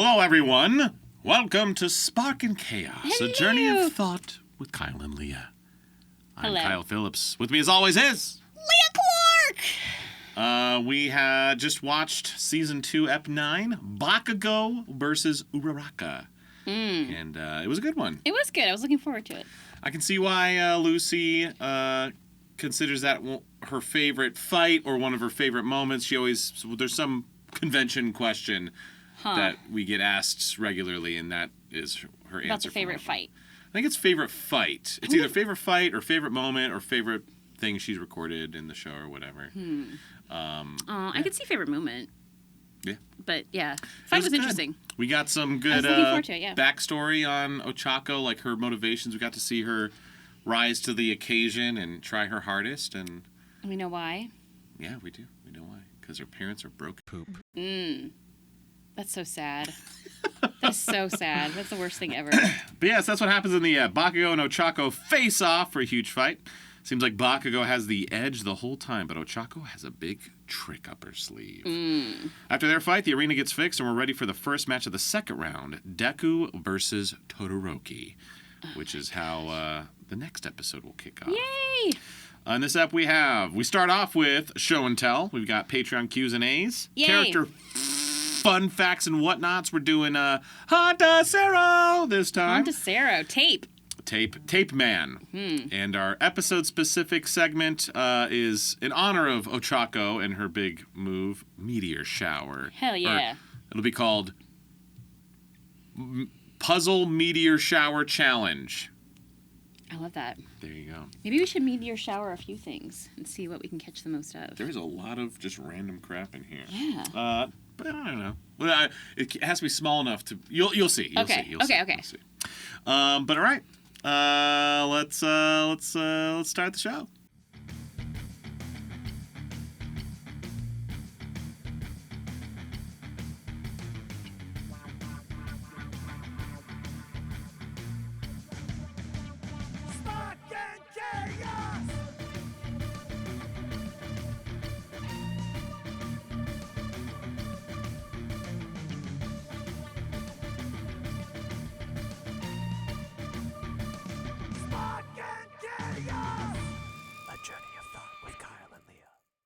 Hello, everyone. Welcome to Spark and Chaos, Hello. a journey of thought with Kyle and Leah. I'm Hello. Kyle Phillips. With me, as always, is Leah Clark! we had just watched Season 2, Ep 9, Bakugo versus Uraraka. And it was a good one. It was good. I was looking forward to it. I can see why Lucy considers that her favorite fight or one of her favorite moments. There's some convention question that we get asked regularly, and that is her answer. About the favorite fight. I think it's favorite fight. It's either favorite fight or favorite moment or favorite thing she's recorded in the show or whatever. I could see favorite moment. Yeah. But yeah, fight was interesting. We got some good I was looking forward to it, yeah. backstory on Ochaco, like her motivations. We got to see her rise to the occasion and try her hardest. And We know why. yeah, we do. We know why. Because her parents are broke poop. That's so sad. That's so sad. That's the worst thing ever. But yes, that's what happens in the Bakugo and Ochaco face off for a huge fight. Seems like Bakugo has the edge the whole time, but Ochaco has a big trick up her sleeve. After their fight, the arena gets fixed, and we're ready for the first match of the second round, Deku versus Todoroki, which is how the next episode will kick off. Yay! On this ep, we start off with Show and Tell. We've got Patreon Q's and A's. Yay. Character fun facts and whatnots. We're doing Honda Zero this time. Montesero. Tape Man. And our episode-specific segment is in honor of Ochaco and her big move, Meteor Shower. Hell yeah. It'll be called Puzzle Meteor Shower Challenge. I love that. There you go. Maybe we should meteor shower a few things and see what we can catch the most of. There's a lot of just random crap in here. Yeah. But I don't know. Well, it has to be small enough to. You'll see. You'll Okay. see. You'll Okay. see. But all right. Let's start the show.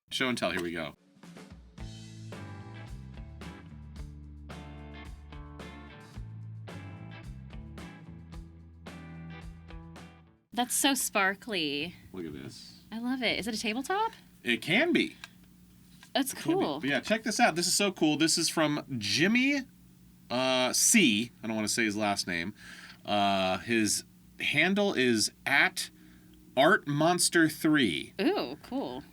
Show and Tell, here we go. That's so sparkly. Look at this. I love it. Is it a tabletop? It can be. That's cool. But yeah, check this out. This is so cool. This is from Jimmy C. I don't want to say his last name. His handle is at ArtMonster3. Ooh, cool.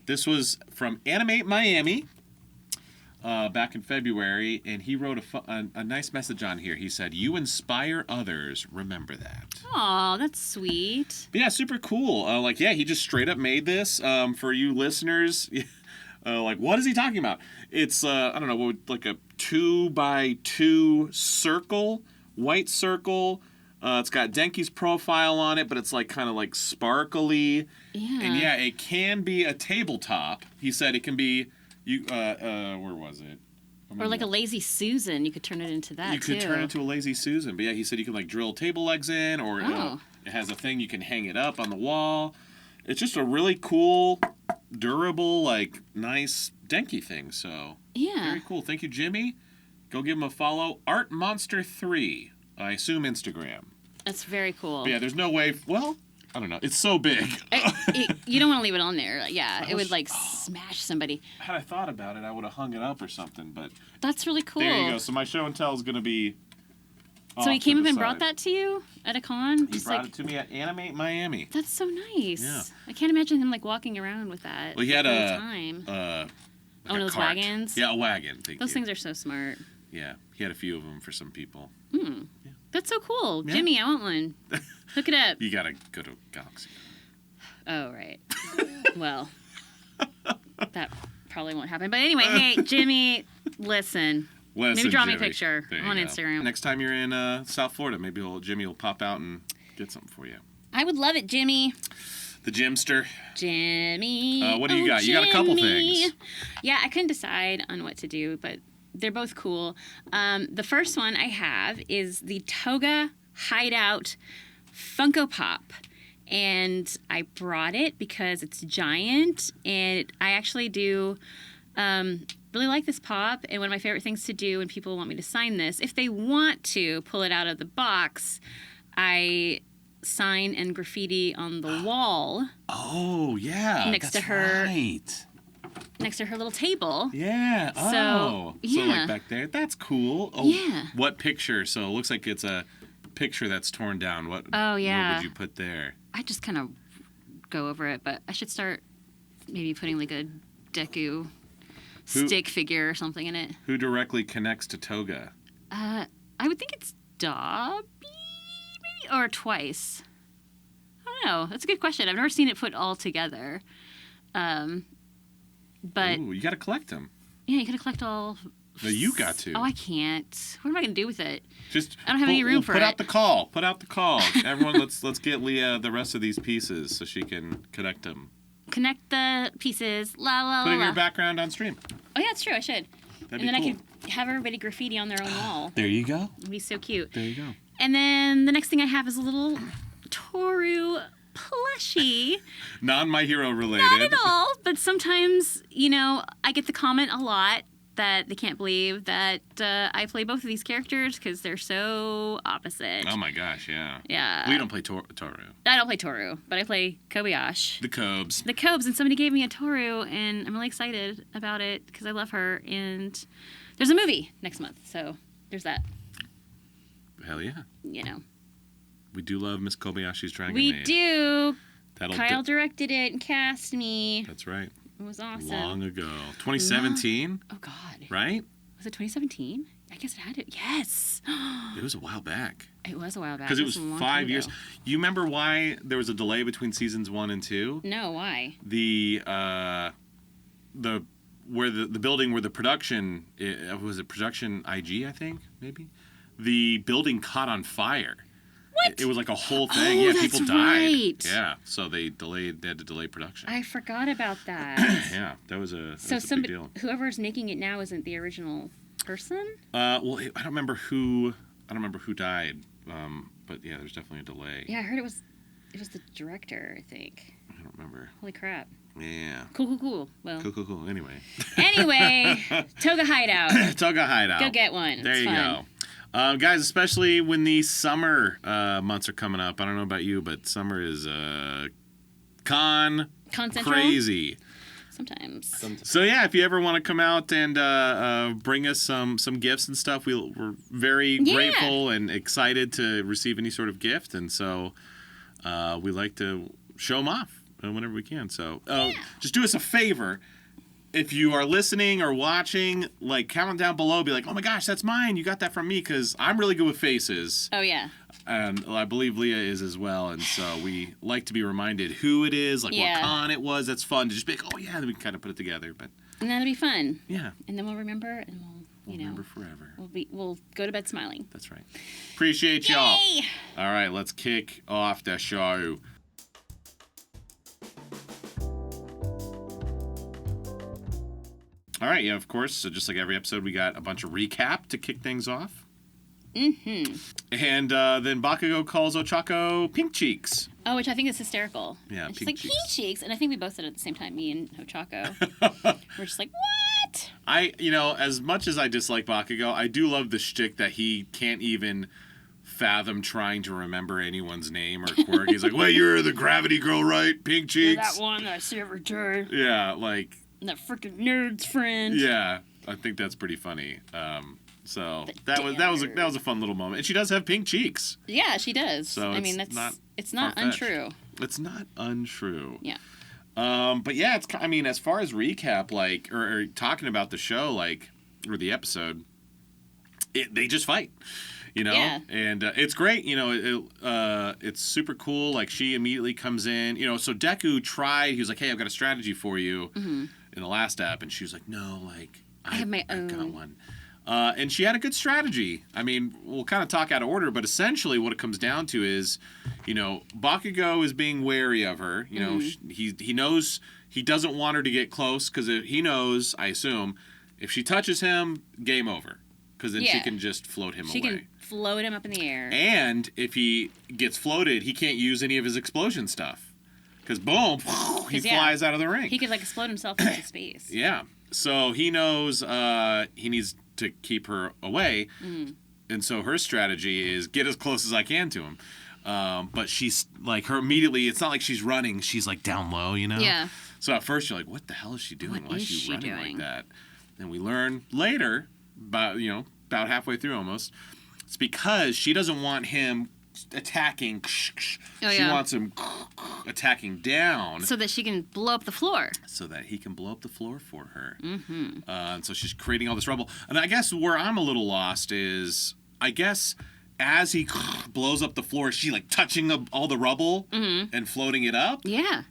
This was from Animate Miami back in February, and he wrote a nice message on here. He said, "You inspire others. Remember that." Aw, that's sweet. But yeah, super cool. He just straight up made this for you listeners. What is he talking about? It's I don't know, like a 2x2 circle, white circle. It's got Denki's profile on it, but it's kind of sparkly. Yeah. And yeah, it can be a tabletop. He said it can be where was it? Or like a Lazy Susan, you could turn it into that, You could turn it into a Lazy Susan. But yeah, he said you can drill table legs in, or it has a thing you can hang it up on the wall. It's just a really cool, durable, nice Denki thing. So yeah, very cool. Thank you, Jimmy. Go give him a follow. ArtMonster3. I assume Instagram. That's very cool. But yeah, there's no way. Well, I don't know. It's so big. You don't want to leave it on there. Yeah, it would smash somebody. Had I thought about it, I would have hung it up or something. But that's really cool. there you go. So my show and tell is going to be. So he came up and brought that to you at a con? He brought it to me at Animate Miami. That's so nice. Yeah. I can't imagine him walking around with that. Well, he had all the time. One of those cart. wagons. Yeah, a wagon. Those things are so smart. Yeah, he had a few of them for some people. Yeah. That's so cool. Yeah. Jimmy, I want one. Hook it up. You gotta go to Galaxy. Oh, right. Well, that probably won't happen. But anyway, hey, Jimmy, listen. Maybe draw me a picture on Instagram. Next time you're in South Florida, maybe Jimmy will pop out and get something for you. I would love it, Jimmy. The Jimster. Jimmy. What do you got? You got a couple things. Yeah, I couldn't decide on what to do, but they're both cool. The first one I have is the Toga Hideout Funko Pop. And I brought it because it's giant, and I actually do really like this pop. And one of my favorite things to do when people want me to sign this, if they want to pull it out of the box, I sign and graffiti on the wall. Oh, yeah. Next to her. Right. Next to her little table. Yeah. Oh. So like back there. That's cool. Oh, yeah. What picture? So it looks like it's a picture that's torn down. What would you put there? I just kind of go over it, but I should start maybe putting like a Deku stick figure or something in it. Who directly connects to Toga? I would think it's Dobby, maybe, or Twice. I don't know. That's a good question. I've never seen it put all together. But ooh, you got to collect them. Yeah, you got to collect all. No, you got to. Oh, I can't. What am I going to do with it? I don't have any room for it. Put out the call. Put out the call. Everyone, let's get Leah the rest of these pieces so she can connect them. Connect the pieces. La la la. Putting your background on stream. Oh yeah, it's true. I should. That'd be cool. I could have everybody graffiti on their own wall. There you go. It'd be so cute. There you go. And then the next thing I have is a little Toru plushie. Not My Hero related. Not at all. But sometimes, I get the comment a lot that they can't believe that I play both of these characters because they're so opposite. Oh my gosh, yeah. Yeah. We don't play Toru. I don't play Toru, but I play Kobayashi. The Cobes. The Cobes, and somebody gave me a Toru, and I'm really excited about it because I love her. And there's a movie next month, so there's that. Hell yeah. We do love Miss Kobayashi's Dragon We Maid. do. Kyle directed it and cast me. That's right. It was awesome. Long ago. 2017? Oh, God. Right? Was it 2017? I guess it had to. Yes. It was a while back. It was a while back. Because it was 5 years. You remember why there was a delay between seasons 1 and 2? No, why? Where the building where the production was it production IG, I think, maybe? The building caught on fire. What? It was like a whole thing. Oh, yeah, that's people died. Right. Yeah, so they had to delay production. I forgot about that. Yeah, that was a big deal. Whoever's making it now isn't the original person? Well, I don't remember who died. But yeah, there's definitely a delay. Yeah, I heard it was the director, I think. I don't remember. Holy crap. Yeah. Cool. Well. Cool. Anyway, Toga Hideout. Toga Hideout. Go get one. There you go. Guys, especially when these summer months are coming up. I don't know about you, but summer is crazy. Sometimes. So yeah, if you ever want to come out and bring us some gifts and stuff, we're very grateful and excited to receive any sort of gift, and so we like to show them off whenever we can. So just do us a favor. If you are listening or watching, comment down below. Be like, oh my gosh, that's mine. You got that from me, because I'm really good with faces. Oh, yeah. And I believe Leah is as well. And so we like to be reminded who it is, what con it was. That's fun to just be like, oh yeah, then we can kind of put it together. And that'll be fun. Yeah. And then we'll remember, and we'll remember forever. We'll go to bed smiling. That's right. Appreciate y'all. All right, let's kick off the show. All right, yeah, of course. So just like every episode, we got a bunch of recap to kick things off. Mm-hmm. And then Bakugo calls Ochaco Pink Cheeks. Oh, which I think is hysterical. Yeah, and she's like, Pink Cheeks. And I think we both said it at the same time, me and Ochaco. We're just like, what? As much as I dislike Bakugo, I do love the shtick that he can't even fathom trying to remember anyone's name or quirk. He's like, well, you're the gravity girl, right? Pink Cheeks. You're that one that I see every day. Yeah, like... And that freaking nerd's friend. Yeah, I think that's pretty funny. So that was a fun little moment, and she does have pink cheeks. Yeah, she does. So it's not untrue. It's not untrue. Yeah. But yeah, as far as recap, or talking about the show, or the episode, they just fight. Yeah. And it's great. It's super cool. She immediately comes in. So Deku tried. He was like, "Hey, I've got a strategy for you." Mm-hmm. In the last app, and she was like, "No, I have my own. I've got one." And she had a good strategy. We'll kind of talk out of order, but essentially what it comes down to is, Bakugo is being wary of her. He knows he doesn't want her to get close because he knows, I assume, If she touches him, game over. Because then she Yeah. can just float him She away. can float him up in the air. And if he gets floated, he can't use any of his explosion stuff. Because boom, he flies out of the ring. He could like explode himself into space. Yeah. So he knows he needs to keep her away. And so her strategy is get as close as I can to him. But she's like her immediately. It's not like she's running. She's like down low, you know? Yeah. So at first you're like, what the hell is she doing? What Why is is she she running doing? like that? And we learn later, about halfway through almost, it's because she doesn't want him attacking. She wants him attacking down. So that she can blow up the floor. So that he can blow up the floor for her. And so she's creating all this rubble. And I guess where I'm a little lost is, I guess as he blows up the floor, is she like touching all the rubble and floating it up? Yeah.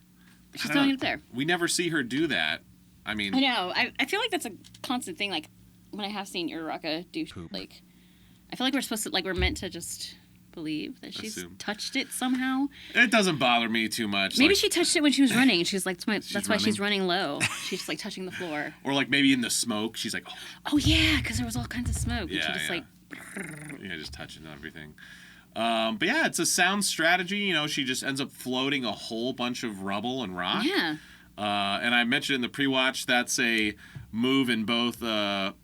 She's I don't throwing know. it up there. We never see her do that. I mean, I know. I feel like that's a constant thing. Like when I have seen Uraraka do like, I feel like we're supposed to we're meant to just believe that she's touched it somehow. It doesn't bother me too much. Maybe like, she touched it when she was running. She's like, that's why she's running? running low. She's just like touching the floor. Or like maybe in the smoke, she's like, Oh yeah, because there was all kinds of smoke. Yeah, and she just yeah, just touching everything. But yeah, it's a sound strategy. She just ends up floating a whole bunch of rubble and rock. Yeah. And I mentioned in the pre-watch that's a move in both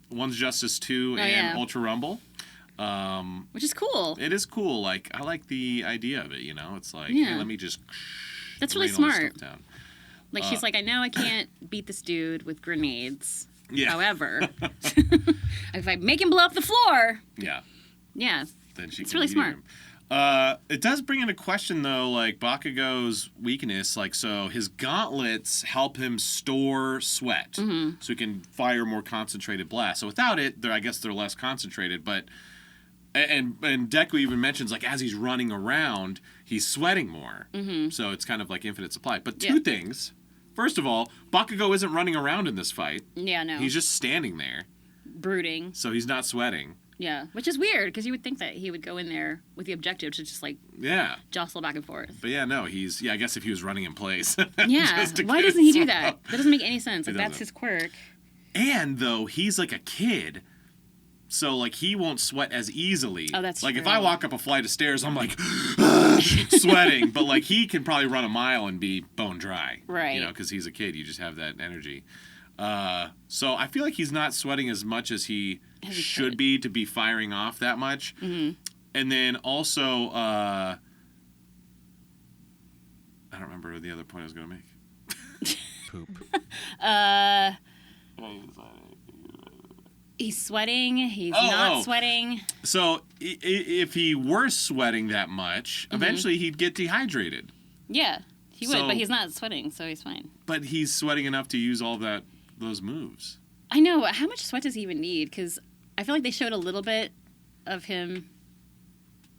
One's Justice 2 and Ultra Rumble. Which is cool. It is cool. Like I like the idea of it. It's like, Yeah. hey, let me just. That's really rain all this smart. stuff down. Like she's like, I know I can't beat this dude with grenades. Yeah. However, if I make him blow up the floor, Yeah. yeah, Then she it's can really beat smart. him. It does bring into question though, like Bakugo's weakness. Like, so his gauntlets help him store sweat, so he can fire more concentrated blasts. So without it, I guess they're less concentrated. But and Deku even mentions like as he's running around, he's sweating more. So it's kind of like infinite supply. But two things. First of all, Bakugo isn't running around in this fight. Yeah, no. He's just standing there. Brooding. So he's not sweating. Yeah, which is weird because you would think that he would go in there with the objective to just like jostle back and forth. But yeah, no, I guess if he was running in place. Yeah, why doesn't he do that? That doesn't make any sense. Like that's his quirk. And though he's like a kid, so like he won't sweat as easily. Oh, that's like true. if I walk up a flight of stairs, I'm like sweating, but like he can probably run a mile and be bone dry. Right. Because he's a kid, you just have that energy. So I feel like he's not sweating as much as he should be to be firing off that much. And then also, I don't remember the other point I was going to make. Poop. He's sweating. He's not sweating. So if he were sweating that much, eventually he'd get dehydrated. Yeah, he would, but he's not sweating, so he's fine. But he's sweating enough to use all those moves. I know. How much sweat does he even need? Because I feel like they showed a little bit of him,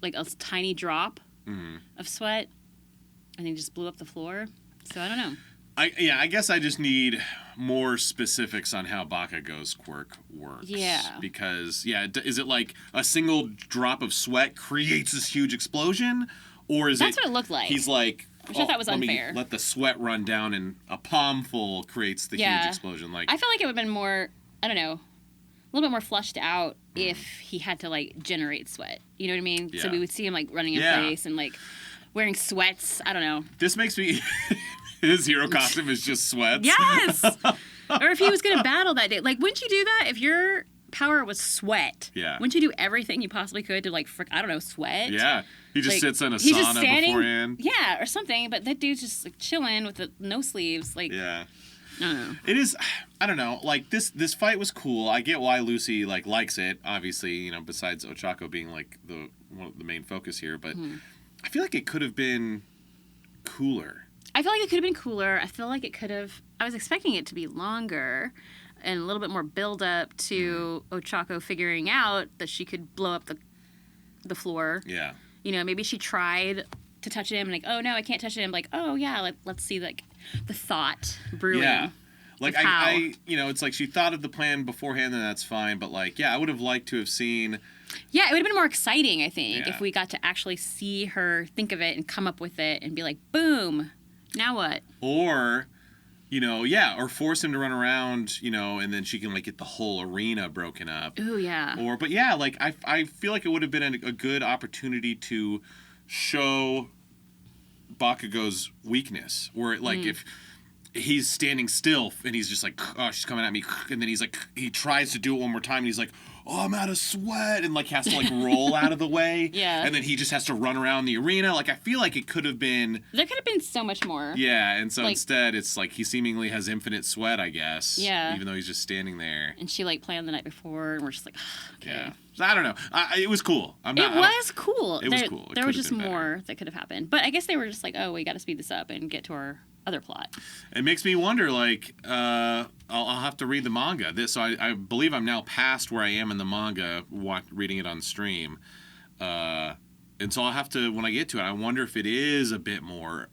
like a tiny drop of sweat, and he just blew up the floor. So I don't know. I guess I just need more specifics on how Bakugo's quirk works. Yeah. Because, is it like a single drop of sweat creates this huge explosion? Or is That's what it looked like. He's like, which I thought was unfair. Let the sweat run down and a palmful creates the huge explosion. Like I feel like it would have been more, I don't know, a little bit more flushed out if he had to like generate sweat. You know what I mean? Yeah. So we would see him like running in place and like wearing sweats. I don't know. This makes me... His hero costume is just sweats. Yes! Or if he was going to battle that day. Like, wouldn't you do that if your power was sweat? Yeah. Wouldn't you do everything you possibly could to, like, sweat? Yeah. He just like, sits in a he's just sauna standing, beforehand. Yeah, or something. But that dude's just, like, chilling with the no sleeves. Like, yeah. I don't know. It is, I don't know, like, this fight was cool. I get why Lucy, like, likes it, obviously, besides Ochaco being, like, the main focus here. But I feel like it could have been cooler. I feel like it could have been cooler. I feel like it could have... I was expecting it to be longer and a little bit more build-up to Ochaco figuring out that she could blow up the floor. Yeah. Maybe she tried to touch him and like, oh, no, I can't touch him. Like, oh, yeah, let's see, like, the thought brewing. Yeah. Like, I it's like she thought of the plan beforehand, and that's fine. But, like, I would have liked to have seen... Yeah, it would have been more exciting, I think, Yeah. if we got to actually see her think of it and come up with it and be like, boom, now what? Or or force him to run around, and then she can like get the whole arena broken up. Ooh, yeah. But yeah, like I feel like it would have been a good opportunity to show Bakugo's weakness, where like if he's standing still and he's just like, oh, she's coming at me, and then he's like, he tries to do it one more time and he's like, oh, I'm out of sweat, and like has to like roll out of the way. Yeah. And then he just has to run around the arena. Like I feel like it could have been. There could have been so much more. Yeah, and so instead it's like he seemingly has infinite sweat, I guess. Yeah. Even though he's just standing there. And she like planned the night before, and we're just like, okay. Yeah. So I don't know. It was cool. It was cool. It was cool. There was just more that could have happened, but I guess they were just like, oh, we got to speed this up and get to our other plot. It makes me wonder, like, I'll have to read the manga. So I believe I'm now past where I am in the manga, reading it on stream. And so I'll have to, when I get to it, I wonder if it is a bit more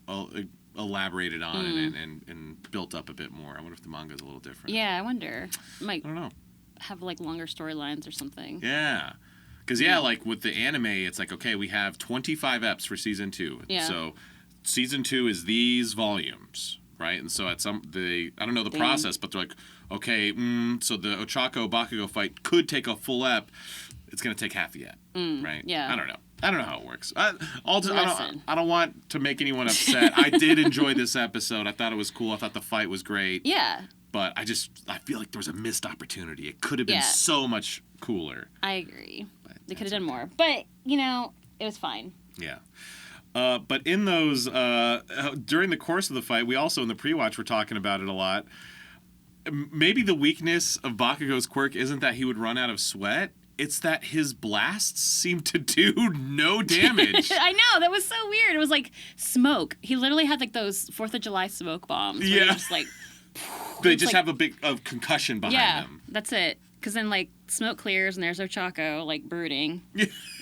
elaborated on and built up a bit more. I wonder if the manga is a little different. Yeah, I wonder. I don't know. Have like longer storylines or something. Yeah. Because, like with the anime, it's like, okay, we have 25 eps for season 2. Yeah. So season 2 is these volumes, right? And so I don't know the process, but they're like, okay, so the Ochaco Bakugo fight could take a full ep. It's going to take half the ep, right? Yeah. I don't know how it works. I don't want to make anyone upset. I did enjoy this episode. I thought it was cool. I thought the fight was great. Yeah. But I feel like there was a missed opportunity. It could have been so much cooler. I agree. They could have done more. But, it was fine. Yeah. But in those, during the course of the fight, we also in the pre-watch were talking about it a lot. Maybe the weakness of Bakugo's quirk isn't that he would run out of sweat. It's that his blasts seem to do no damage. I know, that was so weird. It was like smoke. He literally had like those 4th of July smoke bombs. Yeah. Just like... They just have a big concussion behind them. Yeah, that's it. Because then, like, smoke clears and there's Ochaco, like, brooding.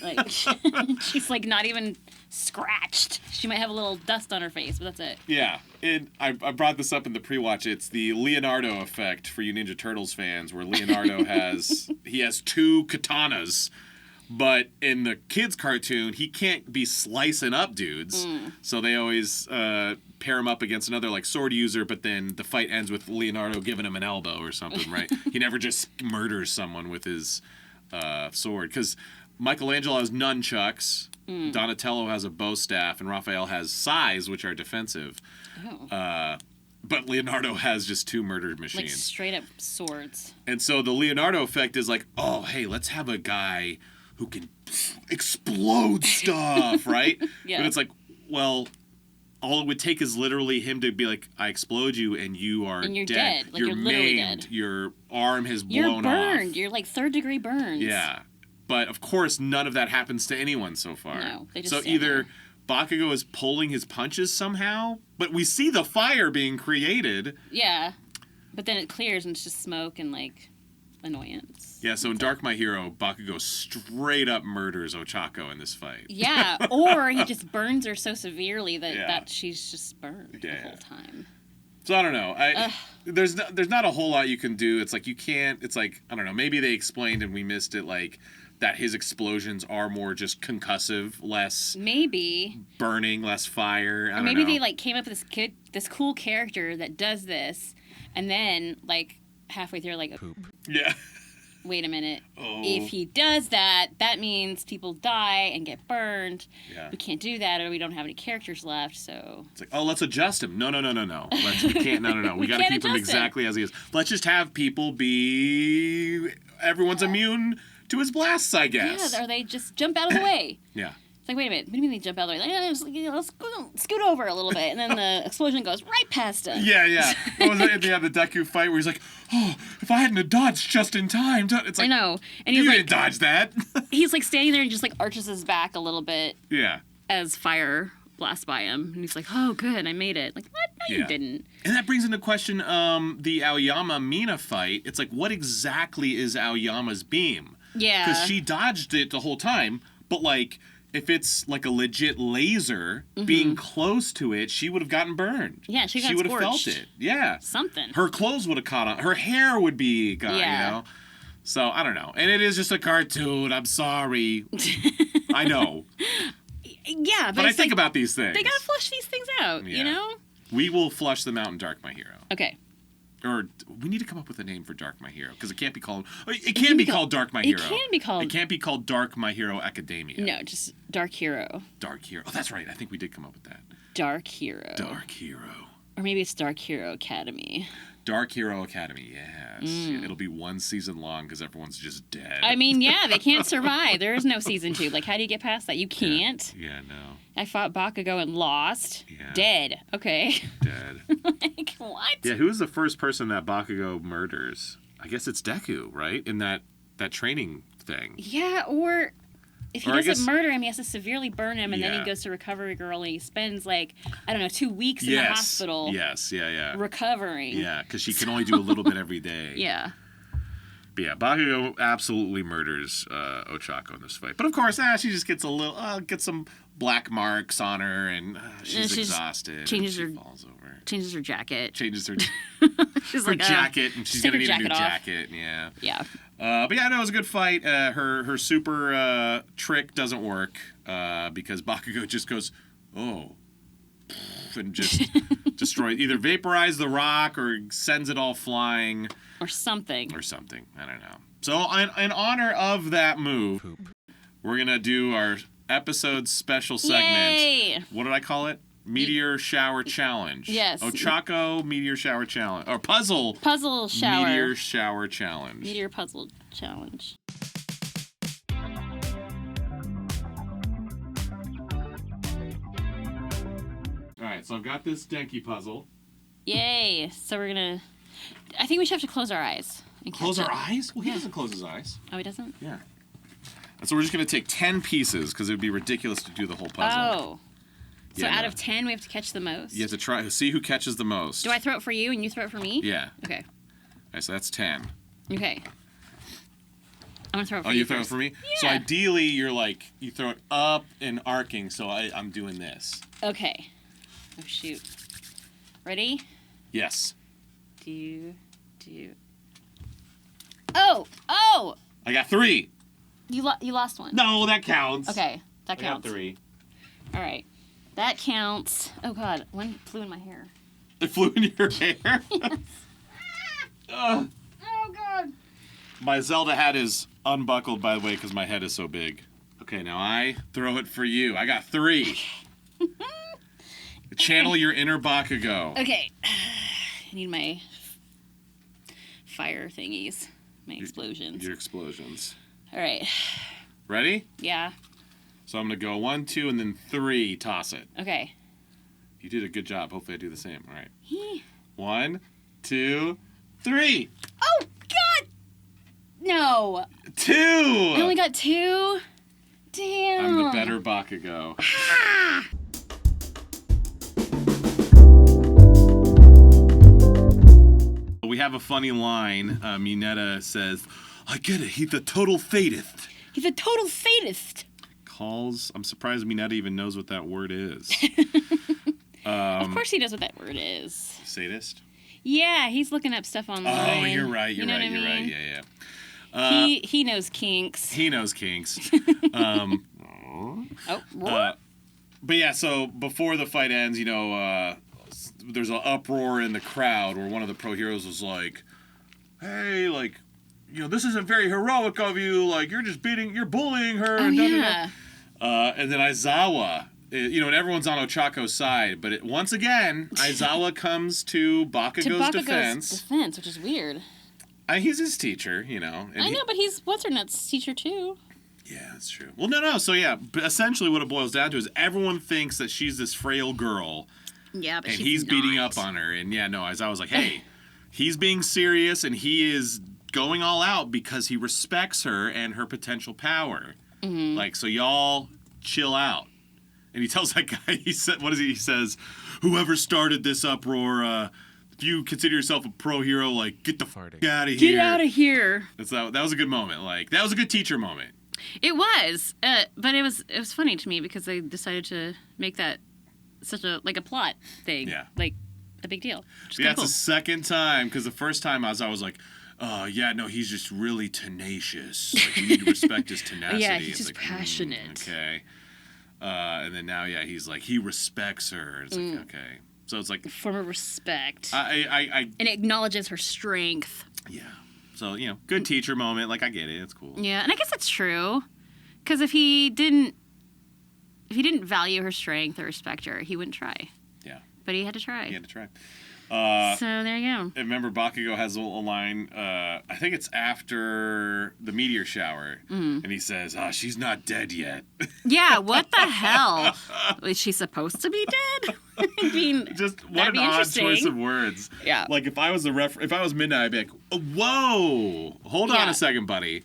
Like, she's, like, not even scratched. She might have a little dust on her face, but that's it. Yeah. And I brought this up in the pre-watch. It's the Leonardo effect for you Ninja Turtles fans, where Leonardo has 2 katanas. But in the kids' cartoon, he can't be slicing up dudes. So they always pair him up against another like sword user, but then the fight ends with Leonardo giving him an elbow or something, right? He never just murders someone with his sword. Because Michelangelo has nunchucks, Donatello has a bow staff, and Raphael has sais, which are defensive. Oh. But Leonardo has just 2 murder machines. Like straight up swords. And so the Leonardo effect is like, oh, hey, let's have a guy who can explode stuff, right? Yeah. But it's like, well, all it would take is literally him to be like, I explode you and you are and you're dead. Like, you're literally maimed. dead. Your arm has blown off. You're burned. You're like 3rd-degree burns. Yeah. But, of course, none of that happens to anyone so far. No, they just So either Bakugo is pulling his punches somehow, but we see the fire being created. Yeah. But then it clears and it's just smoke and, like, annoyance. Yeah, so in Dark My Hero, Bakugo straight up murders Ochaco in this fight. Yeah, or he just burns her so severely that she's just burned the whole time. So I don't know. There's not a whole lot you can do. It's like you can't. It's like I don't know. Maybe they explained and we missed it. Like that his explosions are more just concussive, less burning, less fire. I don't know. They like came up with this cool character that does this, and then like halfway through like poop. Yeah. Wait a minute. Oh. If he does that, that means people die and get burned. Yeah. We can't do that, or we don't have any characters left. So it's like, oh, let's adjust him. No. We can't. No. We got to keep him exactly as he is. Let's just have people be. Everyone's immune to his blasts, I guess. Yeah, or they just jump out of the way. Yeah. It's like, wait a minute. What do you mean they jump out of the way? Let's scoot over a little bit, and then the explosion goes right past him. Yeah. What was it? The Deku fight where he's like, oh, if I hadn't dodged just in time. It's like, I know. And he's you like, didn't dodge that. He's like standing there and just like arches his back a little bit. Yeah. As fire blasts by him, and he's like, "Oh, good, I made it." Like, what? No, you didn't. And that brings into question the Aoyama Mina fight. It's like, what exactly is Aoyama's beam? Yeah. Because she dodged it the whole time, but like, if it's like a legit laser being close to it, she would have gotten burned. Yeah, she would have felt it. Yeah. Something. Her clothes would have caught on. Her hair would be gone, you know? So, I don't know. And it is just a cartoon. I'm sorry. I know. Yeah, but I think about these things. They gotta flush these things out, you know? We will flush them out in Dark My Hero. Okay. Or we need to come up with a name for Dark My Hero because it can't be called. It can be called Dark My Hero. It can be called. It can't be called Dark My Hero Academia. No, just Dark Hero. Dark Hero. Oh, that's right. I think we did come up with that. Dark Hero. Dark Hero. Or maybe it's Dark Hero Academy. Dark Hero Academy. Yes. Yeah, it'll be 1 season long because everyone's just dead. I mean, yeah, they can't survive. There is no season 2. Like, how do you get past that? You can't. Yeah, no. I fought Bakugo and lost. Yeah. Dead. Okay. Dead. Like, what? Yeah, who is the first person that Bakugo murders? I guess it's Deku, right? In that training thing. Yeah, or if he Or I doesn't guess- murder him, he has to severely burn him, and then Yeah. he goes to Recovery Girl, and he spends, like, I don't know, 2 weeks in the hospital Yes, yeah. recovering. Yeah, because she can only do a little bit every day. Yeah. But yeah, Bakugo absolutely murders Ochaco in this fight. But of course, she just gets gets some black marks on her, and she's exhausted. Changes and her- she falls over. Changes her jacket. Changes her, She's her like, jacket, and she's take gonna her need a new jacket off. jacket. Yeah. Yeah. But yeah, no, it was a good fight. Her super trick doesn't work because Bakugo just goes, oh, and just either vaporize the rock or sends it all flying. Or something. I don't know. So in honor of that move, we're going to do our episode special segment. Yay! What did I call it? Meteor Shower Challenge. Yes. Ochaco Meteor Shower Challenge. Or Puzzle Shower. Meteor Shower Challenge. Meteor Puzzle Challenge. All right, so I've got this Denki puzzle. Yay! So we're gonna. I think we should have to close our eyes. And Close catch our it. eyes? Well, he doesn't close his eyes. Oh, he doesn't? Yeah. And so we're just going to take 10 pieces because it would be ridiculous to do the whole puzzle. Oh. So Yeah, out no. of 10, we have to catch the most? You have to try see who catches the most. Do I throw it for you and you throw it for me? Yeah. Okay. All right, so that's 10. Okay. I'm going to throw it for Oh, you you throw it first. for me? Yeah. So ideally, you're like, you throw it up and arcing, so I'm doing this. Okay. Oh, shoot. Ready? Yes. Do. Oh! Oh! I got 3. You lost one. No, that counts. Okay. That I got counts. 3. All right. That counts. Oh, God. One flew in my hair. It flew in your hair? Ugh. Oh, God. My Zelda hat is unbuckled, by the way, because my head is so big. Okay, now I throw it for you. I got 3. Channel your inner Bakugo. Okay. I need my fire thingies. My explosions. Your explosions. All right. Ready? Yeah. So I'm going to go 1, 2, and then 3. Toss it. Okay. You did a good job. Hopefully I do the same. All right. Hee. 1, 2, 3. Oh, God! No. 2! I only got 2? Damn. I'm the better Bakugo. We have a funny line. Mineta says, I get it. He's the total sadist. He's a total sadist. I'm surprised Mineta even knows what that word is. Of course he knows what that word is. Sadist? Yeah, he's looking up stuff online. Oh, you're right. You know what I You're right. mean? Yeah. He knows kinks. He knows kinks. Oh. But yeah, so before the fight ends, there's an uproar in the crowd where one of the pro heroes was like, hey, like, this isn't very heroic of you. Like, you're bullying her. Oh, and yeah. And then Aizawa, and everyone's on Ochaco's side. But once again, Aizawa comes to Bakugo's defense. Which is weird. He's his teacher, And I know, but he's what's-her-nuts teacher, too. Yeah, that's true. Well, no. So, yeah, but essentially what it boils down to is everyone thinks that she's this frail girl. Yeah, but And she's he's not. beating up on her. And, yeah, no, Aizawa's like, hey, he's being serious, and he is going all out because he respects her and her potential power. Mm-hmm. Like, so y'all chill out. And he tells that guy, he says, whoever started this uproar, if you consider yourself a pro hero, like, get the fuck out of here. Get out of here. That was a good moment. Like, that was a good teacher moment. It was, but it was funny to me because they decided to make that such a plot thing. Yeah. Like a big deal. Yeah, it's the second time, because the first time I was like, he's just really tenacious. Like, you need to respect his tenacity. Yeah, he's It's just like, passionate. Okay. And then now, he's like, he respects her. It's like, okay. So it's like form of respect. I and it acknowledges her strength. yeah. So, good teacher moment. Like, I get it. It's cool. Yeah, and I guess that's true. Because if he didn't value her strength or respect her, he wouldn't try. Yeah. But he had to try. He had to try. So there you go. Remember, Bakugo has a line, I think it's after the meteor shower, and he says, she's not dead yet. Yeah, what the hell? Is she supposed to be dead? I mean, just what an odd choice of words. Yeah. Like, if I was Midnight, I'd be like, whoa, hold on a second, buddy.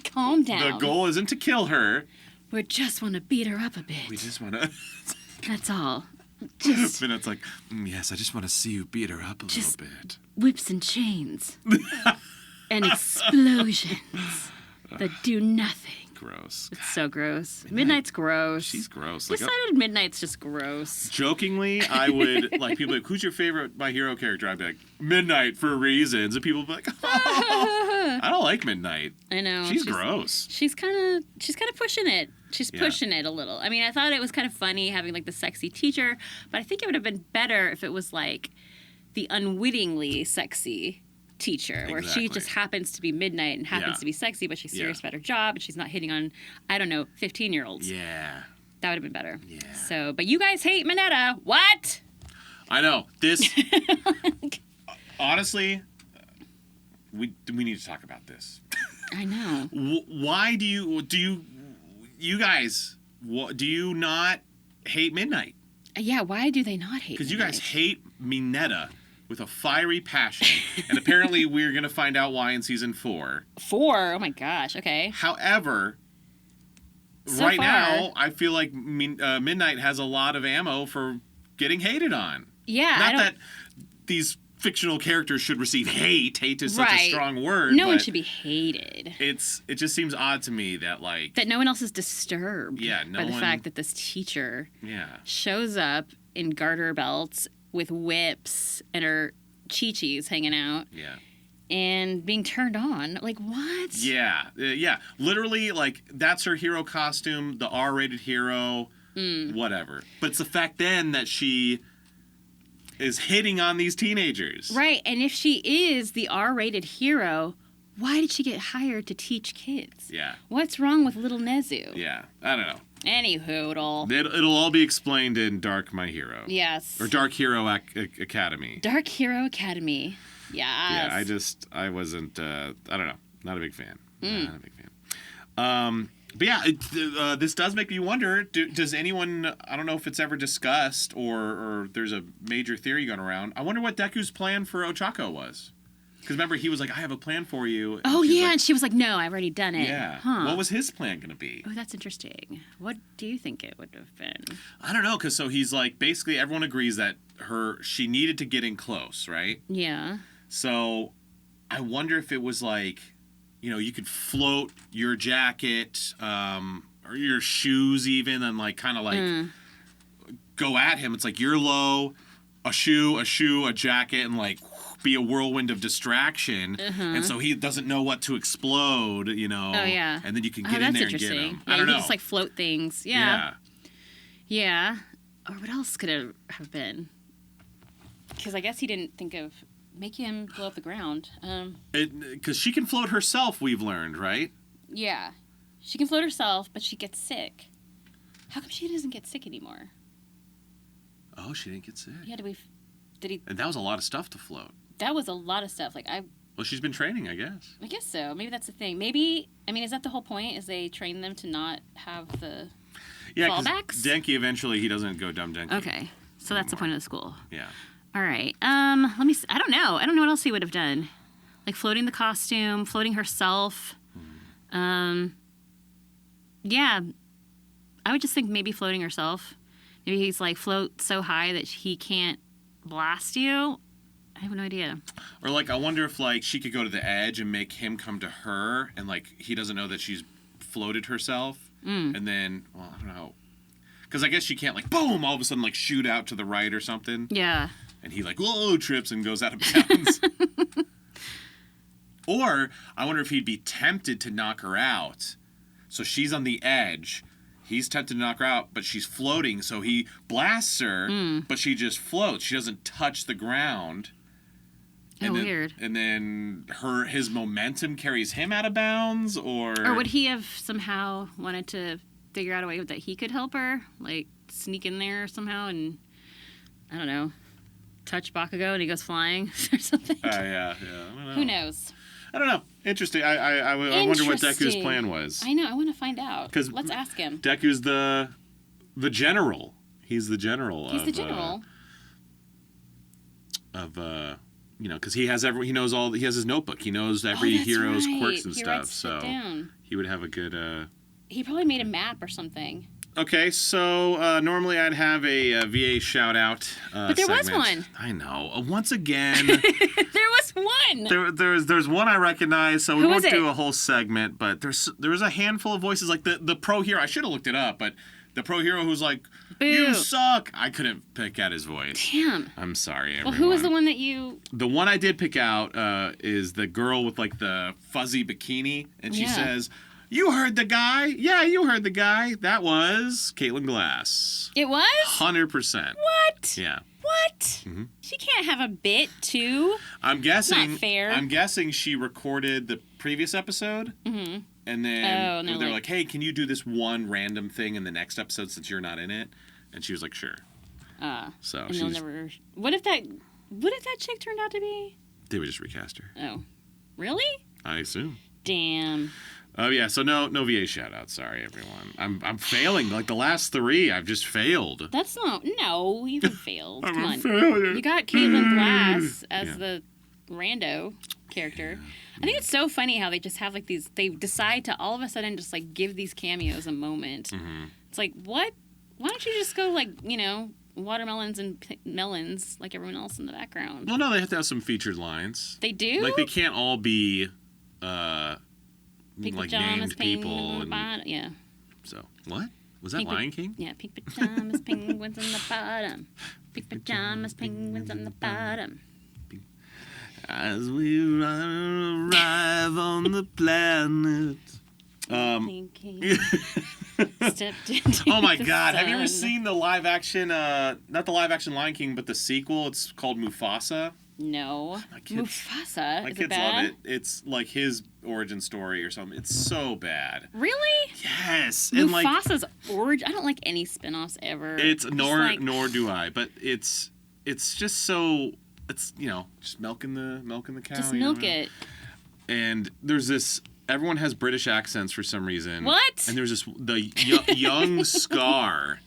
Calm down. The goal isn't to kill her. We just want to beat her up a bit. We just want to... That's all. Just Midnight's like, yes, I just want to see you beat her up a little bit. Whips and chains. And explosions that do nothing. Gross. It's so gross. Midnight's gross. She's gross. Decided Midnight's just gross. Jokingly, I would, like, people like, who's your favorite My Hero character? I'd be like, Midnight for reasons. And people would be like, oh, I don't like Midnight. I know. She's gross. She's kind of pushing it. She's pushing it a little. I mean, I thought it was kind of funny having, like, the sexy teacher, but I think it would have been better if it was, like, the unwittingly sexy teacher, where she just happens to be Midnight and happens to be sexy, but she's serious about her job and she's not hitting on, 15-year-olds. Yeah. That would have been better. Yeah. So, but you guys hate Mineta. What? I know. This... honestly, we need to talk about this. I know. Why do you guys, do you not hate Midnight? Yeah, why do they not hate Because you guys hate Mineta with a fiery passion. And apparently we're going to find out why in season 4. 4? Oh my gosh, okay. However, right now, I feel like Midnight has a lot of ammo for getting hated on. Yeah. Not that these fictional characters should receive hate. Hate is such a strong word. No one should be hated. It just seems odd to me that, like... that no one else is disturbed by the fact that this teacher shows up in garter belts with whips and her chi-chis hanging out. Yeah. And being turned on. Like, what? Yeah. Yeah. Literally, like, that's her hero costume, the R-rated hero, whatever. But it's the fact then that she is hitting on these teenagers. Right. And if she is the R-rated hero, why did she get hired to teach kids? Yeah. What's wrong with little Nezu? Yeah. I don't know. Anywho, it'll all be explained in Dark My Hero. Yes. Or Dark Hero Academy. Dark Hero Academy. Yes. Yeah, I wasn't, I don't know. Not a big fan. Not a big fan. But yeah, this does make me wonder, does anyone, I don't know if it's ever discussed or there's a major theory going around. I wonder what Deku's plan for Ochaco was. Because remember, he was like, I have a plan for you. And and she was like, no, I've already done it. Yeah. Huh. What was his plan going to be? Oh, that's interesting. What do you think it would have been? I don't know, because so he's like, basically everyone agrees that she needed to get in close, right? Yeah. So I wonder if it was like, you could float your jacket or your shoes even and like kind of like go at him. It's like you're low, a shoe, a jacket, and like be a whirlwind of distraction. And so he doesn't know what to explode, Oh, yeah. And then you can get in there and get him. Yeah, I don't know. Just like float things. Yeah. Yeah. Or what else could it have been? Because I guess he didn't think of making him blow up the ground. Because she can float herself, we've learned, right? Yeah. She can float herself, but she gets sick. How come she doesn't get sick anymore? Oh, she didn't get sick. Yeah, did he... And that was a lot of stuff to float. That was a lot of stuff. Well, she's been training, I guess. I guess so. Maybe that's the thing. Maybe, is that the whole point? Is they train them to not have the fallbacks? Denki, eventually, he doesn't go dumb Denki. Okay. So that's the point of the school. Yeah. All right. Let me see. I don't know. I don't know what else he would have done. Like floating the costume, floating herself. Yeah. I would just think maybe floating herself. Maybe he's like float so high that he can't blast you. I have no idea. Or like, I wonder if like she could go to the edge and make him come to her, and like he doesn't know that she's floated herself, and then I don't know, because I guess she can't like boom all of a sudden like shoot out to the right or something. Yeah. And he like whoa trips and goes out of bounds. Or I wonder if he'd be tempted to knock her out, so she's on the edge. he's tempted to knock her out, but she's floating, so he blasts her, but she just floats. She doesn't touch the ground. Oh, weird. And then his momentum carries him out of bounds, or would he have somehow wanted to figure out a way that he could help her, like sneak in there somehow and I don't know, touch Bakugo and he goes flying or something? Yeah. I don't know. Who knows? I don't know. Interesting. I wonder what Deku's plan was. I know. I want to find out. Let's ask him. Deku's the general. He's the general. He's the general. Because he has he has his notebook. He knows every hero's quirks and stuff. So he would have a good. He probably made a map or something. Okay, so normally I'd have a VA Shoutout but there segment. was one. I know. Once again. There was one. There's one I recognize, so we Who won't was do it? a whole segment, but there's a handful of voices, like the pro hero. I should have looked it up, but the pro hero who's like, Boo. You suck. I couldn't pick out his voice. Damn. I'm sorry, everyone. Well, who was the one that you... The one I did pick out is the girl with like the fuzzy bikini, and she says... You heard the guy. Yeah, you heard the guy. That was Caitlin Glass. It was? 100%. What? Yeah. What? Mm-hmm. She can't have a bit, too? I'm guessing. Not fair. I'm guessing she recorded the previous episode. Mm-hmm. And then they're they're like, hey, can you do this one random thing in the next episode since you're not in it? And she was like, sure. So and they'll never... What if that chick turned out to be? They would just recast her. Oh. Really? I assume. Damn. Oh yeah, so no VA Shoutout. Sorry, everyone. I'm failing. Like the last 3, I've just failed. That's not... No, you haven't failed. I'm Come a on. failure. You got Caitlin Glass as the rando character. I think it's so funny how they just have like these... They decide to all of a sudden just like give these cameos a moment. Mm-hmm. It's like, what? Why don't you just go like, watermelons and melons like everyone else in the background? Well, no, they have to have some featured lines. They do? Like they can't all be... Pink like pajamas, named people and yeah. So what was that? Lion King? Yeah, pink pajamas, penguins on the bottom. Pink pajamas, penguins on the bottom. As we arrive on the planet. Stepped into Oh my the God! Have you ever sun. seen the live action? Not the live action Lion King, but the sequel. It's called Mufasa. No. Mufasa? My Is kids it bad? love it. It's like his origin story or something. It's so bad. Really? Yes. And Mufasa's origin. I don't like any spin-offs ever. It's nor do I. But it's just so it's just milking the cow. Just milk it. And there's this. Everyone has British accents for some reason. What? And there's the young Scar.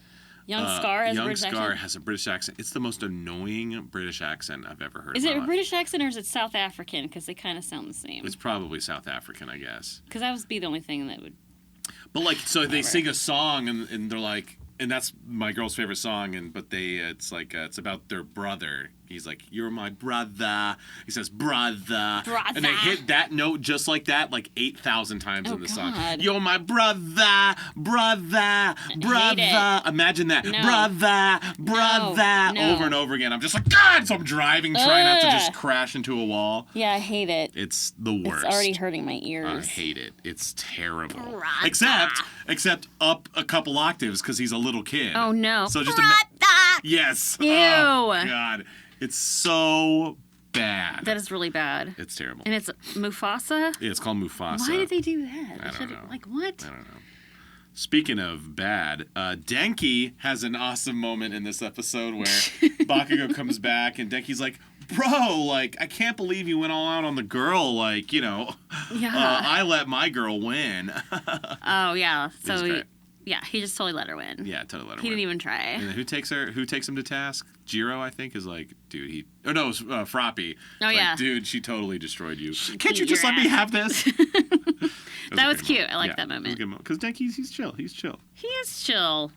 Young Scar has a Young British Scar accent? has a British accent. It's the most annoying British accent I've ever heard. Is in it my a life. British accent or is it South African? Because they kind of sound the same. It's probably South African, I guess. Because that would be the only thing that would... But like, so they sing a song and they're like, and that's my girl's favorite song. It's like it's about their brother. He's like, "You're my brother." He says, "Brother," and they hit that note just like that, like 8,000 times in the song. You're my brother, brother, brother. Imagine that, brother, over and over again. I'm just like, God. So I'm driving, trying not to just crash into a wall. Yeah, I hate it. It's the worst. It's already hurting my ears. I hate it. It's terrible. Except up a couple octaves because he's a little kid. Oh no. So just yes. Ew. Oh God. It's so bad. That is really bad. It's terrible. And it's Mufasa? Yeah, it's called Mufasa. Why did they do that? I don't know. Like, what? I don't know. Speaking of bad, Denki has an awesome moment in this episode where Bakugo comes back and Denki's like, bro, like, I can't believe you went all out on the girl. Like, I let my girl win. Oh, yeah. So, great. he just totally let her win. Yeah, totally let her win. He didn't even try. And who takes him to task? Jiro, I think, is like, dude, it was Froppy. Oh, it's yeah. Like, dude, she totally destroyed you. She Can't you beat just your let me ass. have this? That was cute. I like that moment. It was a good moment. Because Denki's, he's chill. He's chill. He is chill.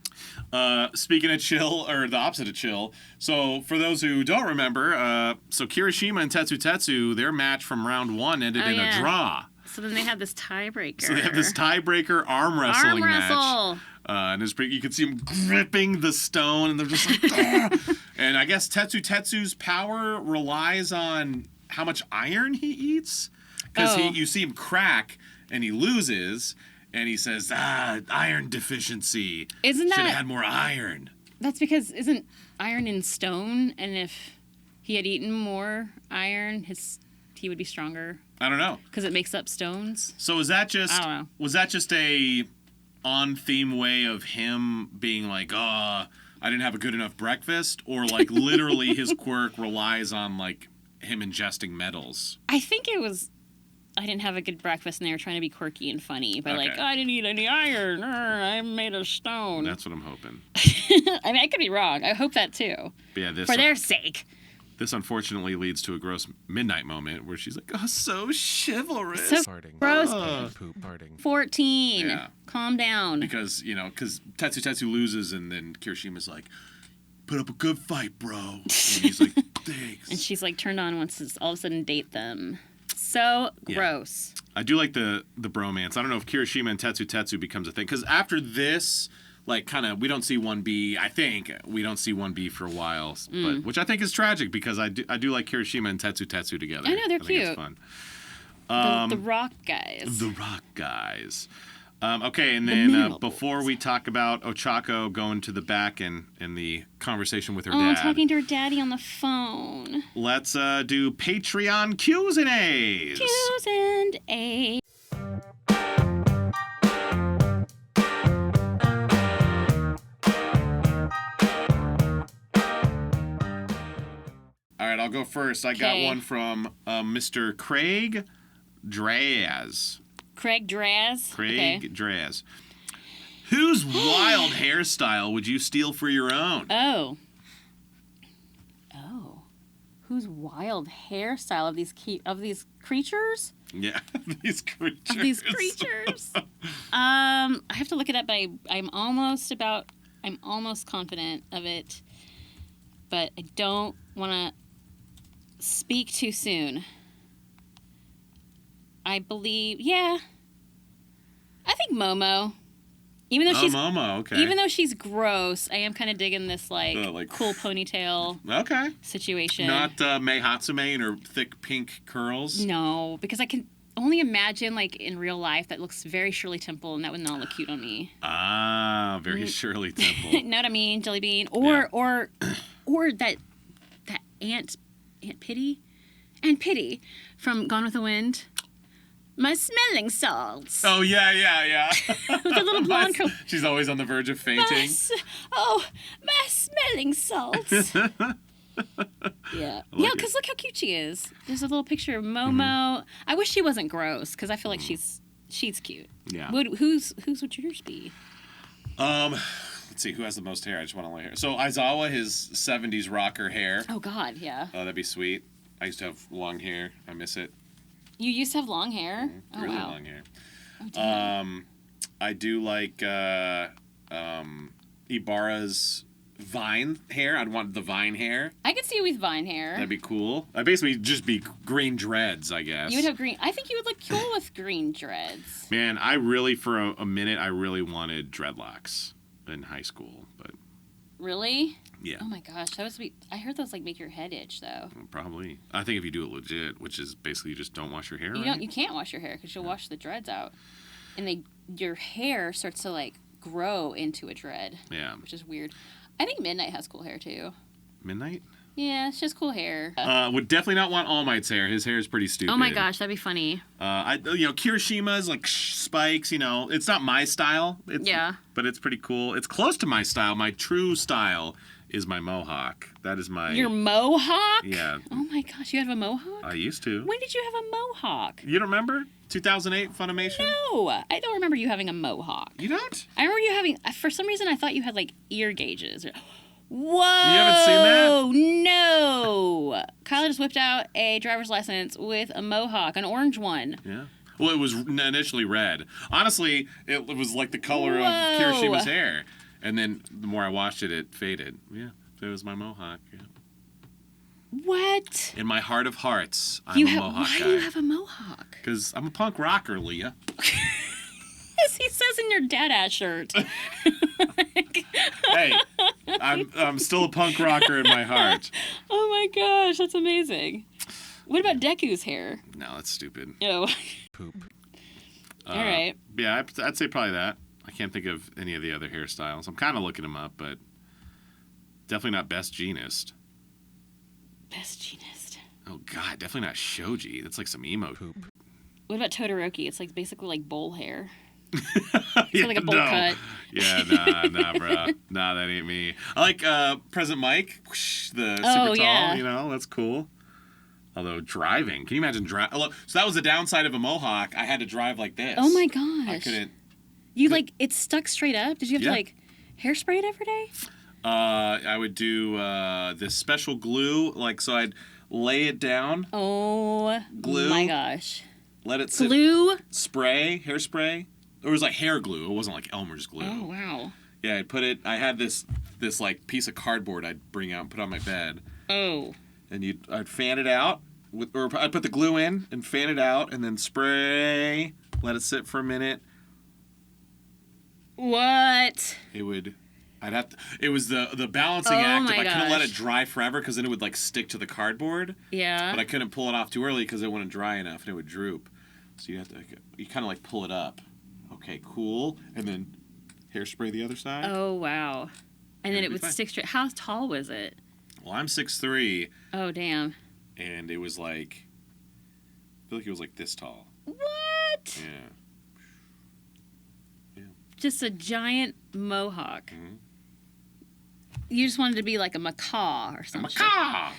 Speaking of chill, or the opposite of chill, so for those who don't remember, so Kirishima and Tetsu, their match from round 1 ended in a draw. So then they had this tiebreaker. So they have this tiebreaker arm wrestling match. And you can see him gripping the stone, and they're just like, "Ugh." And I guess Tetsu's power relies on how much iron he eats, because you see him crack, and he loses, and he says, iron deficiency. Isn't Should that... have had more iron. That's because isn't iron in stone? And if he had eaten more iron, he would be stronger. I don't know. Because it makes up stones. So is that just... I don't know. Was that just a on-theme way of him being like, I didn't have a good enough breakfast? Or, like, literally his quirk relies on, like, him ingesting metals? I think it was... I didn't have a good breakfast, and they were trying to be quirky and funny. But, like, I didn't eat any iron. I'm made of stone. That's what I'm hoping. I mean, I could be wrong. I hope that, too. But yeah, for their sake. This unfortunately leads to a gross midnight moment where she's like, so chivalrous. So Farting. gross. Poop. Farting. 14. Yeah. Calm down. Because Tetsu loses, and then Kirishima's like, put up a good fight, bro. And he's like, thanks. And she's, like, turned on, wants to all of a sudden date them. So gross. I do like the bromance. I don't know if Kirishima and Tetsu becomes a thing. Because after this, like, kind of, we don't see 1B. I think we don't see 1B for a while. But, which I think is tragic, because I do like Kirishima and Tetsu together. I know, they're cute. Think it's fun. The rock guys. The rock guys. Okay, and then before we talk about Ochaco going to the back and the conversation with her dad. Talking to her daddy on the phone. Let's do Patreon Q's and A's. Q's and A's. All right, I'll go first. I got one from Mr. Craig Draz. Craig Draz. Whose wild hairstyle would you steal for your own? Oh. Whose wild hairstyle of these creatures? Yeah, these creatures. Of these creatures. I have to look it up, but I'm almost confident of it. But I don't want to speak too soon. I believe, I think Momo. Even though Momo, okay. Even though she's gross, I am kind of digging this like cool ponytail situation. Not Mei Hatsume and her thick pink curls. No, because I can only imagine like in real life that looks very Shirley Temple, and that would not look cute on me. Very Shirley Temple. Know what I mean, Jelly Bean, or that Aunt Pity from Gone with the Wind. My smelling salts. Oh, yeah. With a little blonde curl. She's always on the verge of fainting. My smelling salts. Yeah. Because look how cute she is. There's a little picture of Momo. Mm-hmm. I wish she wasn't gross, because I feel like she's cute. Yeah. Whose would yours be? Let's see, who has the most hair? I just want to lay hair. So Aizawa, his 70s rocker hair. Oh, God, yeah. Oh, that'd be sweet. I used to have long hair. I miss it. You used to have long hair? Mm-hmm. Oh, really wow. long hair. Oh, damn. I do like Ibarra's Vine hair. I'd want the Vine hair. I could see you with Vine hair. That'd be cool. I'd basically just be green dreads, I guess. You would have green. I think you would look cool with green dreads. Man, I really, for a minute, I really wanted dreadlocks in high school, but... Really? Yeah. Oh my gosh, that was. I heard those like make your head itch though. Probably. I think if you do it legit, which is basically you just don't wash your hair. You can't wash your hair because you'll wash the dreads out, and your hair starts to like grow into a dread. Yeah. Which is weird. I think Midnight has cool hair too. Midnight? Yeah, it's just cool hair. Would definitely not want All Might's hair. His hair is pretty stupid. Oh my gosh, that'd be funny. Kirishima's like spikes. It's not my style. But it's pretty cool. It's close to my style. My true style is my mohawk. That is my... Your mohawk? Yeah. Oh my gosh, you have a mohawk? I used to. When did you have a mohawk? You don't remember? 2008 Funimation? No, I don't remember you having a mohawk. You don't? I remember you having... For some reason, I thought you had like ear gauges. Whoa! You haven't seen that? No! Kyla just whipped out a driver's license with a mohawk, an orange one. Yeah. Well, it was initially red. Honestly, it was like the color of Kirishima's hair. And then the more I watched it, it faded. Yeah, it was my mohawk. Yeah. What? In my heart of hearts, I'm a mohawk guy. Why do you have a mohawk? Because I'm a punk rocker, Leah. As he says in your dad-ass shirt. Hey, I'm still a punk rocker in my heart. Oh my gosh, that's amazing. What about Deku's hair? No, that's stupid. Oh. Poop. All right. Yeah, I'd say probably that. I can't think of any of the other hairstyles. I'm kind of looking them up, but definitely not best jeanist. Best jeanist. Oh, God, definitely not shoji. That's like some emo poop. What about Todoroki? It's like basically like bowl hair. Yeah, like a bowl cut. Yeah, nah, bro. Nah, that ain't me. I like President Mike, whoosh, the super tall, yeah. you know, that's cool. Although driving, can you imagine driving? So that was the downside of a mohawk. I had to drive like this. Oh my gosh. I couldn't. You like, it's stuck straight up? Did you have to like hairspray it every day? I would do this special glue, like, so I'd lay it down. Oh glue, my gosh. Let it sit. Glue? Spray, hairspray. It was like hair glue. It wasn't like Elmer's glue. Oh, wow. Yeah, I had this like piece of cardboard I'd bring out and put on my bed. Oh. And I'd fan it out, or I'd put the glue in and fan it out, and then spray, let it sit for a minute. What? It was the balancing act. If I couldn't let it dry forever, because then it would like stick to the cardboard. Yeah. But I couldn't pull it off too early because it wouldn't dry enough and it would droop. So you kind of like pull it up. Okay, cool. And then hairspray the other side. Oh, wow. And then it would stick straight. How tall was it? Well, I'm 6'3". Oh, damn. And it was like, I feel like it was like this tall. What? Yeah. Just a giant mohawk. Mm-hmm. You just wanted to be like a macaw or something. Macaw!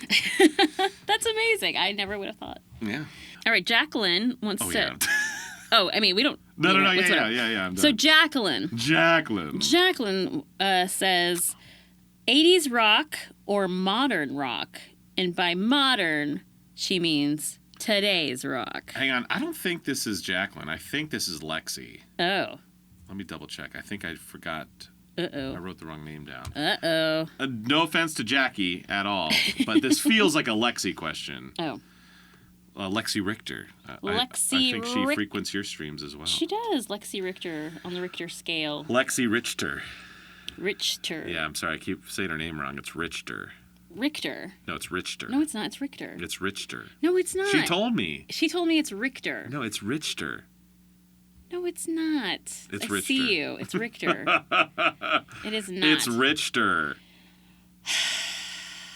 That's amazing. I never would have thought. Yeah. All right, Jacqueline wants to... Yeah. Oh, I mean, we don't... No, yeah, I'm done. So Jacqueline says, 80s rock or modern rock? And by modern, she means today's rock. Hang on. I don't think this is Jacqueline. I think this is Lexi. Oh. Let me double check. I think I forgot. Uh-oh. I wrote the wrong name down. Uh-oh. No offense to Jackie at all, but this feels like a Lexi question. Oh. Lexi Richter. I think she frequents your streams as well. She does. Lexi Richter on the Richter scale. Lexi Richter. Richter. Yeah, I'm sorry. I keep saying her name wrong. It's Richter. Richter. No, it's Richter. No, it's not. It's Richter. It's Richter. No, it's not. She told me. She told me it's Richter. No, it's Richter. No, it's not. It's I Richter. see you. It's Richter. It is not. It's Richter.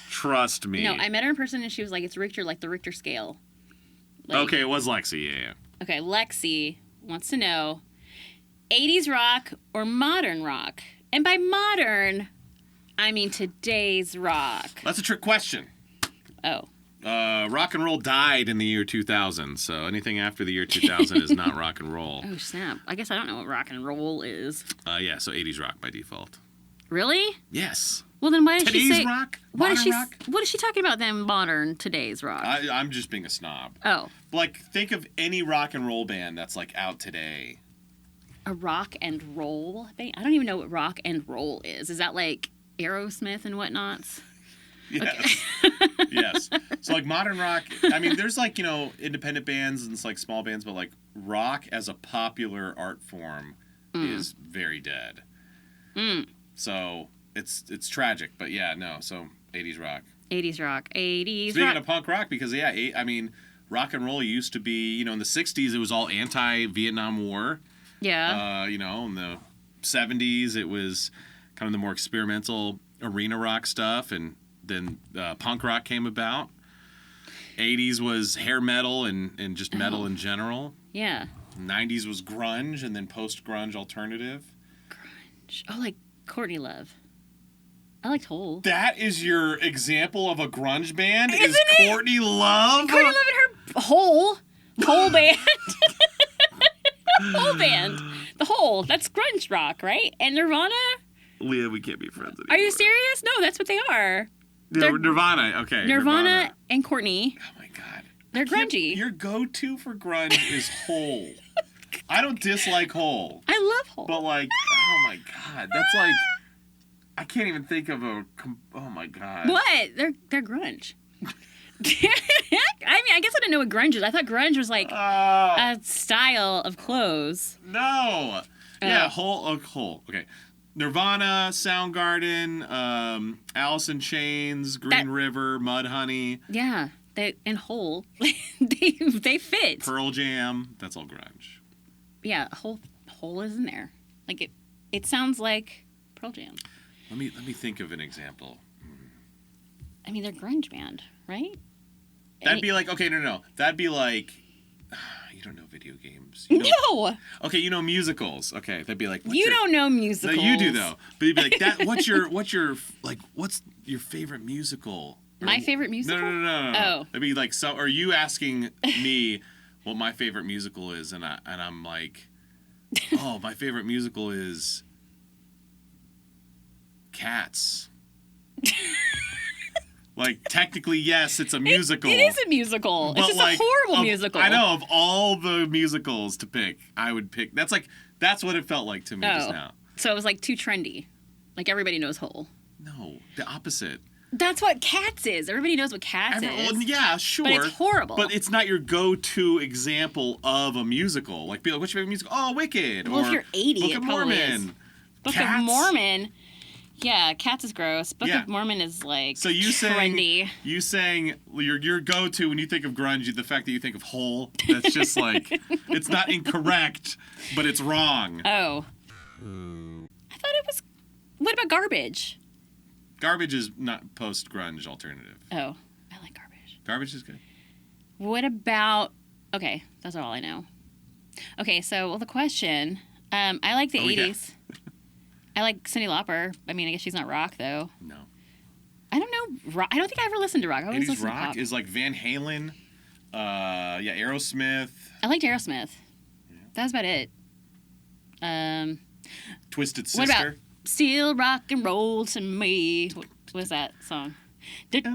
Trust me. No, I met her in person and she was like, it's Richter, like the Richter scale. Like, okay, it was Lexi, yeah. Okay, Lexi wants to know, 80s rock or modern rock? And by modern, I mean today's rock. That's a trick question. Oh. Rock and roll died in the year 2000, so anything after the year 2000 is not rock and roll. Oh, snap. I guess I don't know what rock and roll is. Yeah, so 80s rock by default. Really? Yes. Well, then why did she say... Today's rock? What Modern is she talking about then, modern, today's rock? I'm just being a snob. Oh. Like, think of any rock and roll band that's, like, out today. A rock and roll band? I don't even know what rock and roll is. Is that like Aerosmith and whatnots? Yes. Okay. Yes. So, like, modern rock, I mean, there's, like, you know, independent bands and, like, small bands, but, like, rock as a popular art form is very dead. So, it's tragic, but, yeah, no. So, 80s rock. 80s rock. 80s Speaking rock. of punk rock, because, yeah, I mean, rock and roll used to be, you know, in the 60s, it was all anti-Vietnam War. Yeah. You know, in the 70s, it was kind of the more experimental arena rock stuff, and then punk rock came about. 80s was hair metal and just metal in general. Yeah. 90s was grunge, and then post-grunge alternative. Grunge. Oh, like Courtney Love. I liked Hole. That is your example of a grunge band? Isn't is it? Courtney Love? Courtney Love and her Hole band. Hole band. The Hole. That's grunge rock, right? And Nirvana? Leah, we can't be friends anymore. Are you serious? No, that's what they are. Yeah, Nirvana. Okay. Nirvana and Courtney. Oh, my God. They're grungy. Your go-to for grunge is Hole. I don't dislike Hole. I love Hole. But, like, oh, my God. That's, like, I can't even think of a, oh, my God. What? They're grunge. I mean, I guess I didn't know what grunge is. I thought grunge was, like, a style of clothes. No. Yeah, Hole. Okay. Nirvana, Soundgarden, Alice in Chains, Green River, Mudhoney. Yeah, and Hole. they fit. Pearl Jam. That's all grunge. yeah, a whole hole is in there. Like it sounds like Pearl Jam. Let me think of an example. I mean, they're grunge band, right? That'd be like, okay, no. That'd be like, you don't know video games. No. Okay, you know musicals. Okay, that'd be like. You don't know musicals. No, you do though. But you'd be like, that. What's your favorite musical? My favorite musical? No. Oh. That'd be like, so. Are you asking me what my favorite musical is? And I'm like, oh, my favorite musical is Cats. Like, technically, yes, it's a musical. It is a musical. It's just a horrible musical. I know, of all the musicals to pick, I would pick. That's what it felt like to me just now. So it was like too trendy. Like everybody knows Hole. No, the opposite. That's what Cats is. Everybody knows what Cats is. Well, yeah, sure. But it's horrible. But it's not your go-to example of a musical. Like, be like, what's your favorite musical? Oh, Wicked. Well, or if you're 80, Book it of probably Mormon. is. Book Cats? of Mormon. Yeah, Cats is gross. Book of Mormon is like so you trendy. You saying your go-to when you think of grunge, the fact that you think of Hole, that's just like, it's not incorrect, but it's wrong. Oh. I thought it was, what about Garbage? Garbage is not post-grunge alternative. Oh, I like Garbage. Garbage is good. What about, okay, that's all I know. Okay, so, well, the question, I like the 80s. Yeah. I like Cyndi Lauper. I mean, I guess she's not rock, though. No. I don't know. I don't think I ever listened to rock. I always listened rock to pop. Is like Van Halen, Aerosmith. I liked Aerosmith. Yeah. That was about it. Twisted Sister. What about Still Rock and Roll to Me? What is that song? It's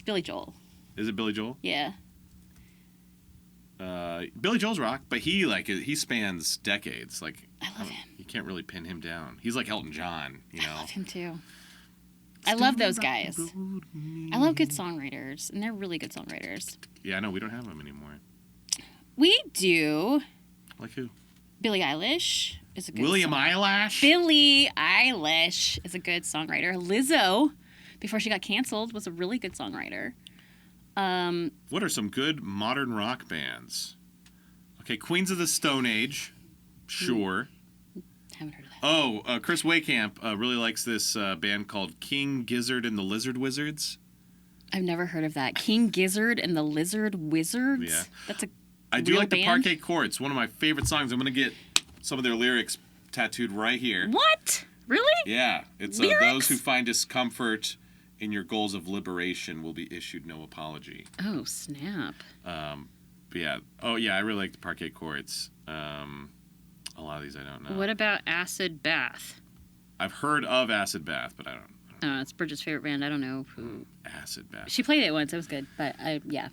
Billy Joel. Is it Billy Joel? Yeah. Billy Joel's rock, but he spans decades. Like, I love him. You can't really pin him down. He's like Elton John, you know. I love him too. I love those guys. I love good songwriters, and they're really good songwriters. Yeah, I know. We don't have them anymore. We do. Like who? Billie Eilish is a good William Eyelash? Billie Eilish is a good songwriter. Lizzo, before she got canceled, was a really good songwriter. What are some good modern rock bands? Okay, Queens of the Stone Age. Sure. Haven't heard of that. Oh, Chris Waycamp really likes this band called King Gizzard and the Lizard Wizards. I've never heard of that. King Gizzard and the Lizard Wizards? Yeah. That's a I do real like band? the Parquet Courts. One of my favorite songs. I'm going to get some of their lyrics tattooed right here. What? Really? Yeah. It's those who find discomfort in your goals of liberation will be issued no apology. Oh, snap. But yeah. Oh, yeah, I really like the Parquet Courts. A lot of these I don't know. What about Acid Bath? I've heard of Acid Bath, but I don't know. It's Bridget's favorite band. I don't know who. Acid Bath. She played it once. It was good. But, yeah.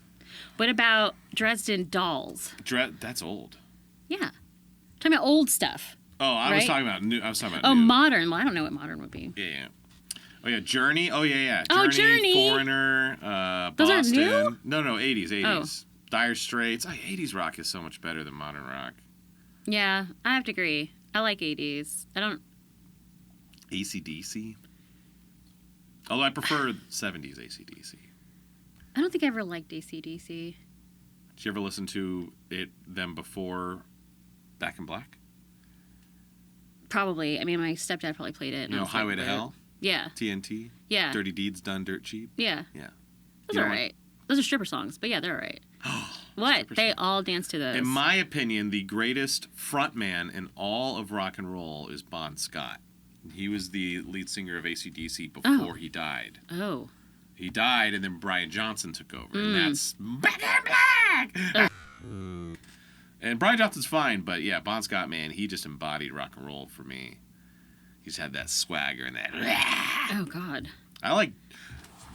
What about Dresden Dolls? That's old. Yeah. Talking about old stuff. Oh, I was talking about new. Oh, new. Modern. Well, I don't know what modern would be. Yeah. Oh, yeah. Journey. Oh, yeah. Journey. Foreigner. Those Boston. are new? No, 80s. Oh. Dire Straits. 80s rock is so much better than modern rock. Yeah, I have to agree. I like 80s. I don't... AC/DC? Although I prefer 70s AC/DC. I don't think I ever liked AC/DC. Did you ever listen to them before Back in Black? Probably. I mean, my stepdad probably played it. You know, Highway to Hell? Yeah. TNT? Yeah. Dirty Deeds Done Dirt Cheap? Yeah. Yeah. Those are all right. Those are stripper songs, but yeah, they're all right. What? They all dance to those. In my opinion, the greatest frontman in all of rock and roll is Bon Scott. He was the lead singer of AC/DC before he died. Oh. He died, and then Brian Johnson took over, and that's Back in Black! And Brian Johnson's fine, but yeah, Bon Scott, man, he just embodied rock and roll for me. He's had that swagger and that... Oh, God. I like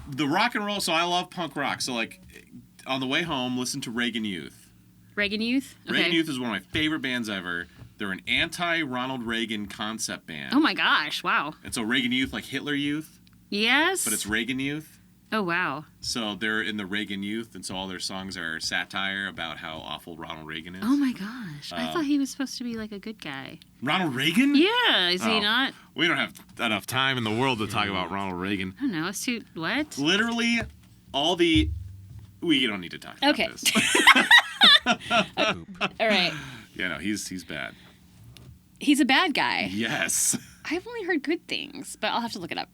the rock and roll, so I love punk rock. So, like, on the way home, listen to Reagan Youth. Reagan Youth? Okay. Reagan Youth is one of my favorite bands ever. They're an anti-Ronald Reagan concept band. Oh, my gosh. Wow. And so Reagan Youth, like Hitler Youth. Yes. But it's Reagan Youth. Oh, wow. So they're in the Reagan Youth, and so all their songs are satire about how awful Ronald Reagan is. Oh, my gosh. I thought he was supposed to be, like, a good guy. Ronald Reagan? Yeah. Is he not? We don't have enough time in the world to talk about Ronald Reagan. I don't know. It's too... What? Literally, all the... We don't need to talk about this. All right. Yeah, no, he's bad. He's a bad guy. Yes. I've only heard good things, but I'll have to look it up.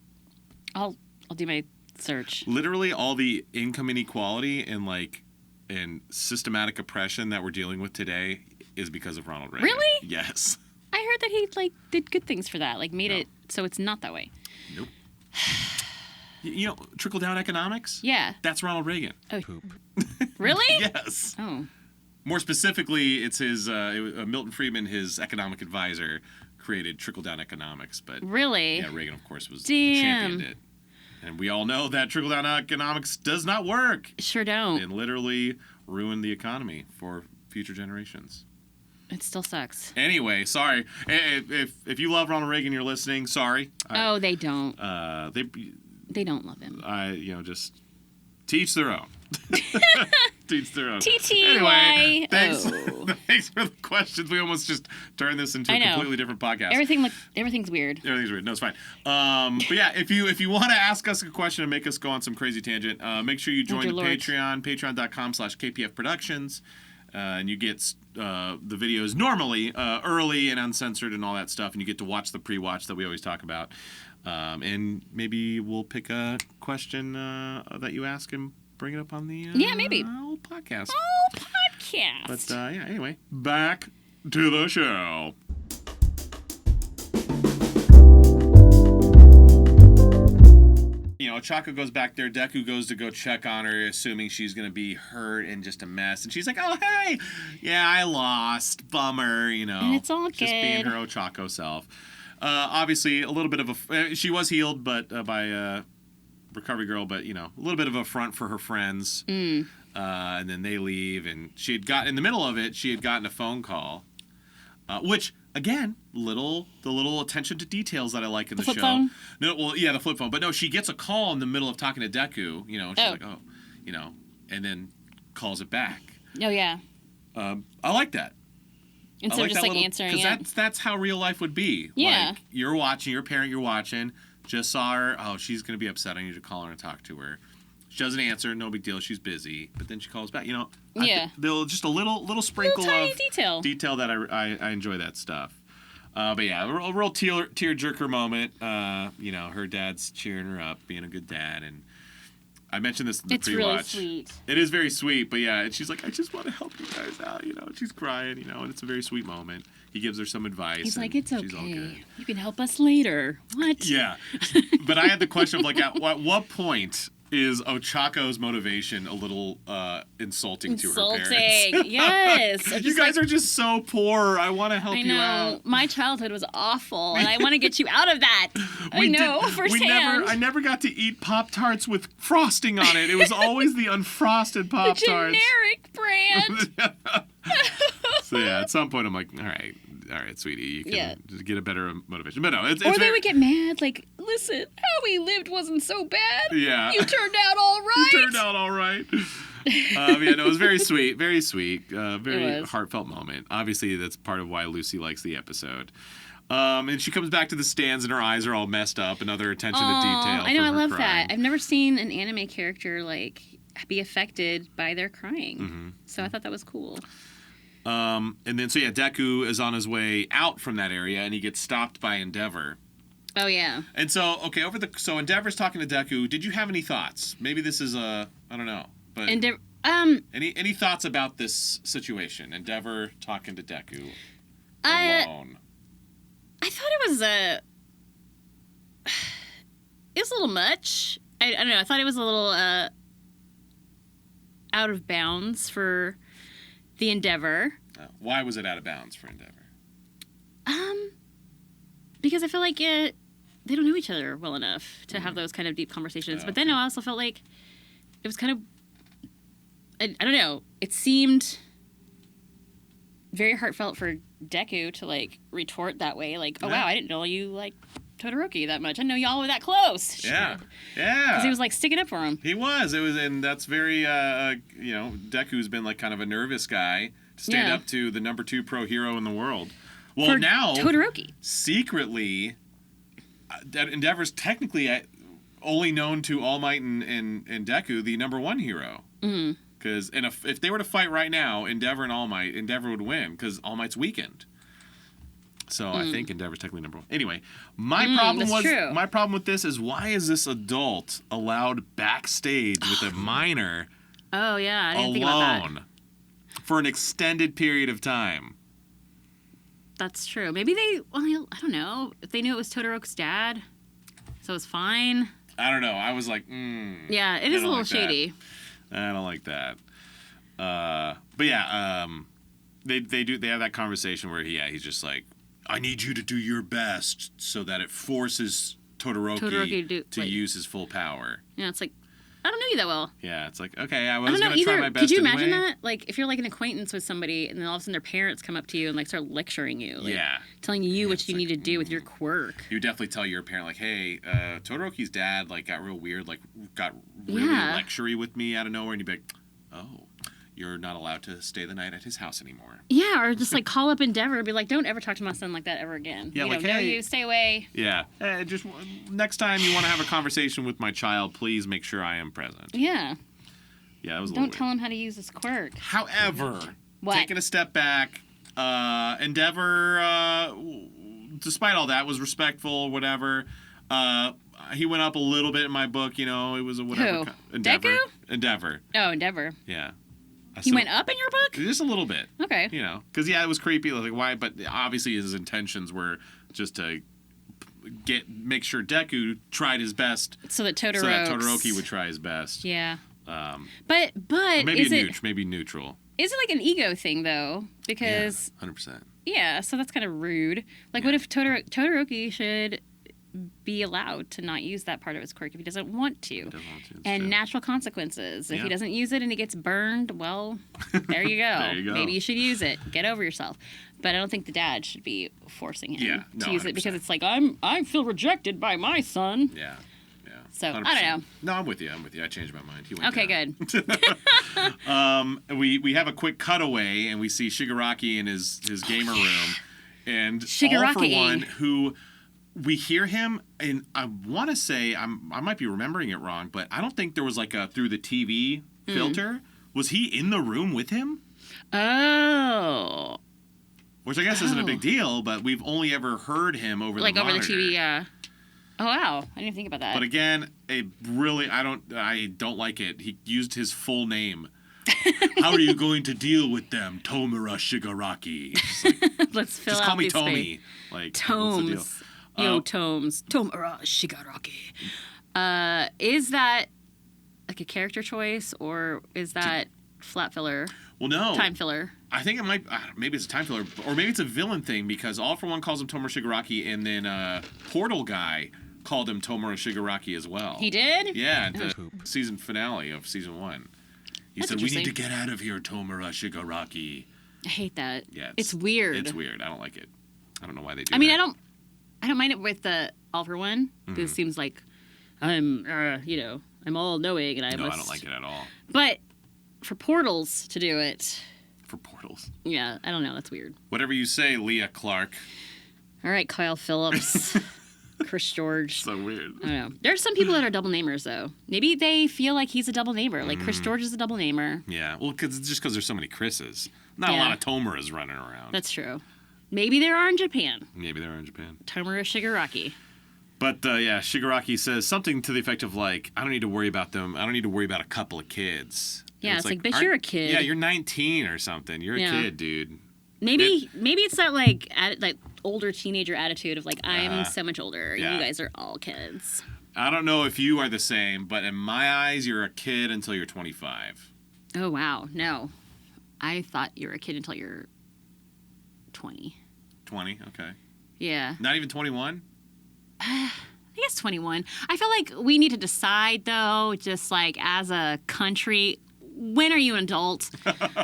I'll do my search. Literally all the income inequality and systematic oppression that we're dealing with today is because of Ronald Reagan. Really? Yes. I heard that he did good things for that, made it so it's not that way. Nope. You know, trickle down economics? Yeah. That's Ronald Reagan. Oh. Really? Yes. Oh. More specifically, it's his Milton Friedman, his economic advisor, created trickle down economics. But really? Yeah, Reagan, of course, championed it. And we all know that trickle down economics does not work. Sure don't. And literally ruined the economy for future generations. It still sucks. Anyway, sorry. If you love Ronald Reagan, you're listening. Sorry. They don't. They don't love him. Just teach their own. Teach their own. TTY. Anyway, thanks for the questions. We almost just turned this into a completely different podcast. Everything's weird. Everything's weird. No, it's fine. But yeah, if you want to ask us a question and make us go on some crazy tangent, make sure you join the Patreon, patreon.com/KPF Productions. And you get the videos normally early and uncensored and all that stuff, and you get to watch the pre-watch that we always talk about. And maybe we'll pick a question that you ask and bring it up on the maybe old podcast. But anyway, back to the show. Ochaco goes back there. Deku goes to go check on her, assuming she's going to be hurt and just a mess. And she's like, oh, hey, yeah, I lost. Bummer, And it's all just good. being her Ochaco self. Obviously, a little bit of she was healed but by Recovery Girl, but, a little bit of a front for her friends. And then they leave. And in the middle of it, she had gotten a phone call, which... Again, the little attention to details that I like in the show. Flip phone? No, well, yeah, the flip phone. But no, she gets a call in the middle of talking to Deku, and she's like, and then calls it back. Oh, yeah. I like that. Instead of just answering it. Because that's how real life would be. Yeah. Like, you're watching, your parent you're watching, just saw her, oh, she's going to be upset, I need to call her and talk to her. She doesn't answer, no big deal, she's busy. But then she calls back, just a little sprinkle tiny of detail that I enjoy that stuff. But yeah, a real tear-jerker moment. Her dad's cheering her up, being a good dad. And I mentioned this in the pre-watch. It's really sweet. It is very sweet, but yeah, and she's like, I just want to help you guys out, and she's crying, and it's a very sweet moment. He gives her some advice. He's like, it's okay. She's all good. You can help us later. What? Yeah. But I had the question of, at what point is Ochaco's motivation a little insulting to her parents? Yes. You guys are just so poor. I want to help you out. My childhood was awful, and I want to get you out of that. Firsthand. I never got to eat Pop-Tarts with frosting on it. It was always the unfrosted Pop-Tarts. The generic brand. So yeah, at some point I'm like, all right, sweetie, you can just get a better motivation. But no, it's or they would get mad, like, listen, how we lived wasn't so bad. Yeah. You turned out all right. It was very sweet, very heartfelt moment. Obviously, that's part of why Lucy likes the episode. And she comes back to the stands and her eyes are all messed up. Another attention to detail. I know, I love that. I've never seen an anime character be affected by their crying. Mm-hmm. So I thought that was cool. And then, Deku is on his way out from that area, and he gets stopped by Endeavor. Oh, yeah. And so, okay, so Endeavor's talking to Deku. Did you have any thoughts? Maybe this is I don't know. But any thoughts about this situation? Endeavor talking to Deku alone. I thought it was a little much. I don't know. I thought it was a little out of bounds for the Endeavor. Why was it out of bounds for Endeavor? Because I feel like they don't know each other well enough to have those kind of deep conversations. But then I also felt like it was kind of, I don't know, it seemed very heartfelt for Deku to retort that way. Wow, I didn't know you liked Todoroki that much. I didn't know y'all were that close. Yeah. Because he was sticking up for him. He was. And that's very, Deku's been kind of a nervous guy to stand up to the number 2 pro hero in the world. Well, now Todoroki secretly, Endeavor's technically only known to All Might and Deku, the number 1 hero. Mm-hmm. Because if they were to fight right now, Endeavor and All Might, Endeavor would win because All Might's weakened. So I think Endeavor's technically number 1. Anyway, my problem with this is, why is this adult allowed backstage with a minor? Oh yeah, I didn't think about that. For an extended period of time. That's true. Maybe I don't know. If they knew it was Todoroki's dad, so it's fine. I don't know. I was like, Yeah, it is a little shady. I don't like that. But yeah, they have that conversation where he's just like, I need you to do your best so that it forces Todoroki to use his full power. Yeah, it's like, I don't know you that well. Yeah, it's like, okay, I was going to try my best. Could you imagine that? Like, if you're like an acquaintance with somebody and then all of a sudden their parents come up to you and like start lecturing you. Like, telling you what you need to do with your quirk. You definitely tell your parent, like, hey, Todoroki's dad, like, got real weird, like, got really lectury with me out of nowhere. And you'd be like, oh, you're not allowed to stay the night at his house anymore. Yeah, or just like call up Endeavor and be like, don't ever talk to my son like that ever again. Yeah, hey, you stay away. Yeah, just next time you want to have a conversation with my child, please make sure I am present. Yeah. Yeah, that was. Don't tell him how to use his quirk. However, taking a step back, Endeavor, despite all that, was respectful. Whatever. He went up a little bit in my book. You know, it was a whatever. Who? Endeavor. Deku? Endeavor. Oh, Endeavor. Yeah. He went up in your book? Just a little bit. Okay. You know, because it was creepy. Like, why? But obviously his intentions were just to make sure Deku tried his best, so that Todoroki would try his best. Yeah. But maybe neutral. Is it like an ego thing though? Because 100%. Yeah, so that's kind of rude. Like, what if Todoroki should be allowed to not use that part of his quirk if he doesn't want to? And natural consequences. If he doesn't use it and he gets burned, well, there you go. There you go. Maybe you should use it. Get over yourself. But I don't think the dad should be forcing him to use 100%. It because it's like, I feel rejected by my son. Yeah. So, 100%. I don't know. No, I'm with you. I changed my mind. He went okay, down. Good. We have a quick cutaway, and we see Shigaraki in his gamer room. And Shigaraki. All for One, who... We hear him, and I want to say, I might be remembering it wrong, but I don't think there was like a through the TV filter. Was he in the room with him? Oh. Which I guess isn't a big deal, but we've only ever heard him over the monitor. Like over the TV, yeah. Oh, wow. I didn't even think about that. But again, I don't like it. He used his full name. How are you going to deal with them, Tomura Shigaraki? Like, let's fill just out call me these Tomy. space. Like, Tomes. what's the deal? Tomes. Tomura Shigaraki. Is that like a character choice, or is that flat filler? Well, no. Time filler. I think it might. Maybe it's a time filler, or maybe it's a villain thing, because All for One calls him Tomura Shigaraki, and then Portal Guy called him Tomura Shigaraki as well. He did? Yeah, the season finale of season 1. He said, "We need to get out of here, Tomura Shigaraki." I hate that. Yeah, it's weird. It's weird. I don't like it. I don't know why they do. I mean, I don't mind it with the All for One. It seems like I'm all knowing and I don't like it at all. But for Portals to do it. For Portals. Yeah, I don't know. That's weird. Whatever you say, Leah Clark. All right, Kyle Phillips. Chris George. So weird. I don't know. There's some people that are double namers, though. Maybe they feel like he's a double namer. Like Chris George is a double namer. Yeah, well, because there's so many Chris's. Not a lot of Tomuras running around. That's true. Maybe there are in Japan. Tomura Shigaraki. But, Shigaraki says something to the effect of, like, I don't need to worry about them. I don't need to worry about a couple of kids. Yeah, it's like, bitch, you're a kid. Yeah, you're 19 or something. You're a kid, dude. Maybe it's that, like older teenager attitude of, like, I'm so much older. Yeah. You guys are all kids. I don't know if you are the same, but in my eyes, you're a kid until you're 25. Oh, wow. No. I thought you were a kid until you're 20. 20, okay. Yeah. Not even 21? I guess 21. I feel like we need to decide, though, just like as a country, when are you an adult?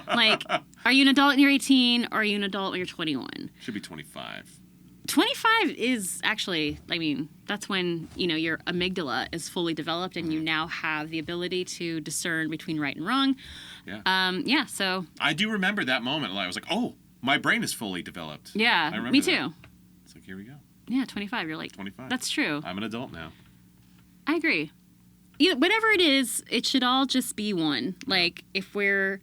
Like, are you an adult when you're 18 or are you an adult when you're 21? Should be 25. 25 is actually, I mean, that's when, your amygdala is fully developed and you now have the ability to discern between right and wrong. Yeah. So. I do remember that moment. I was like, oh, my brain is fully developed. Yeah, I remember me too. That. It's like, here we go. Yeah, 25. You're like, 25. That's true. I'm an adult now. I agree. whatever it is, it should all just be one. Like, if we're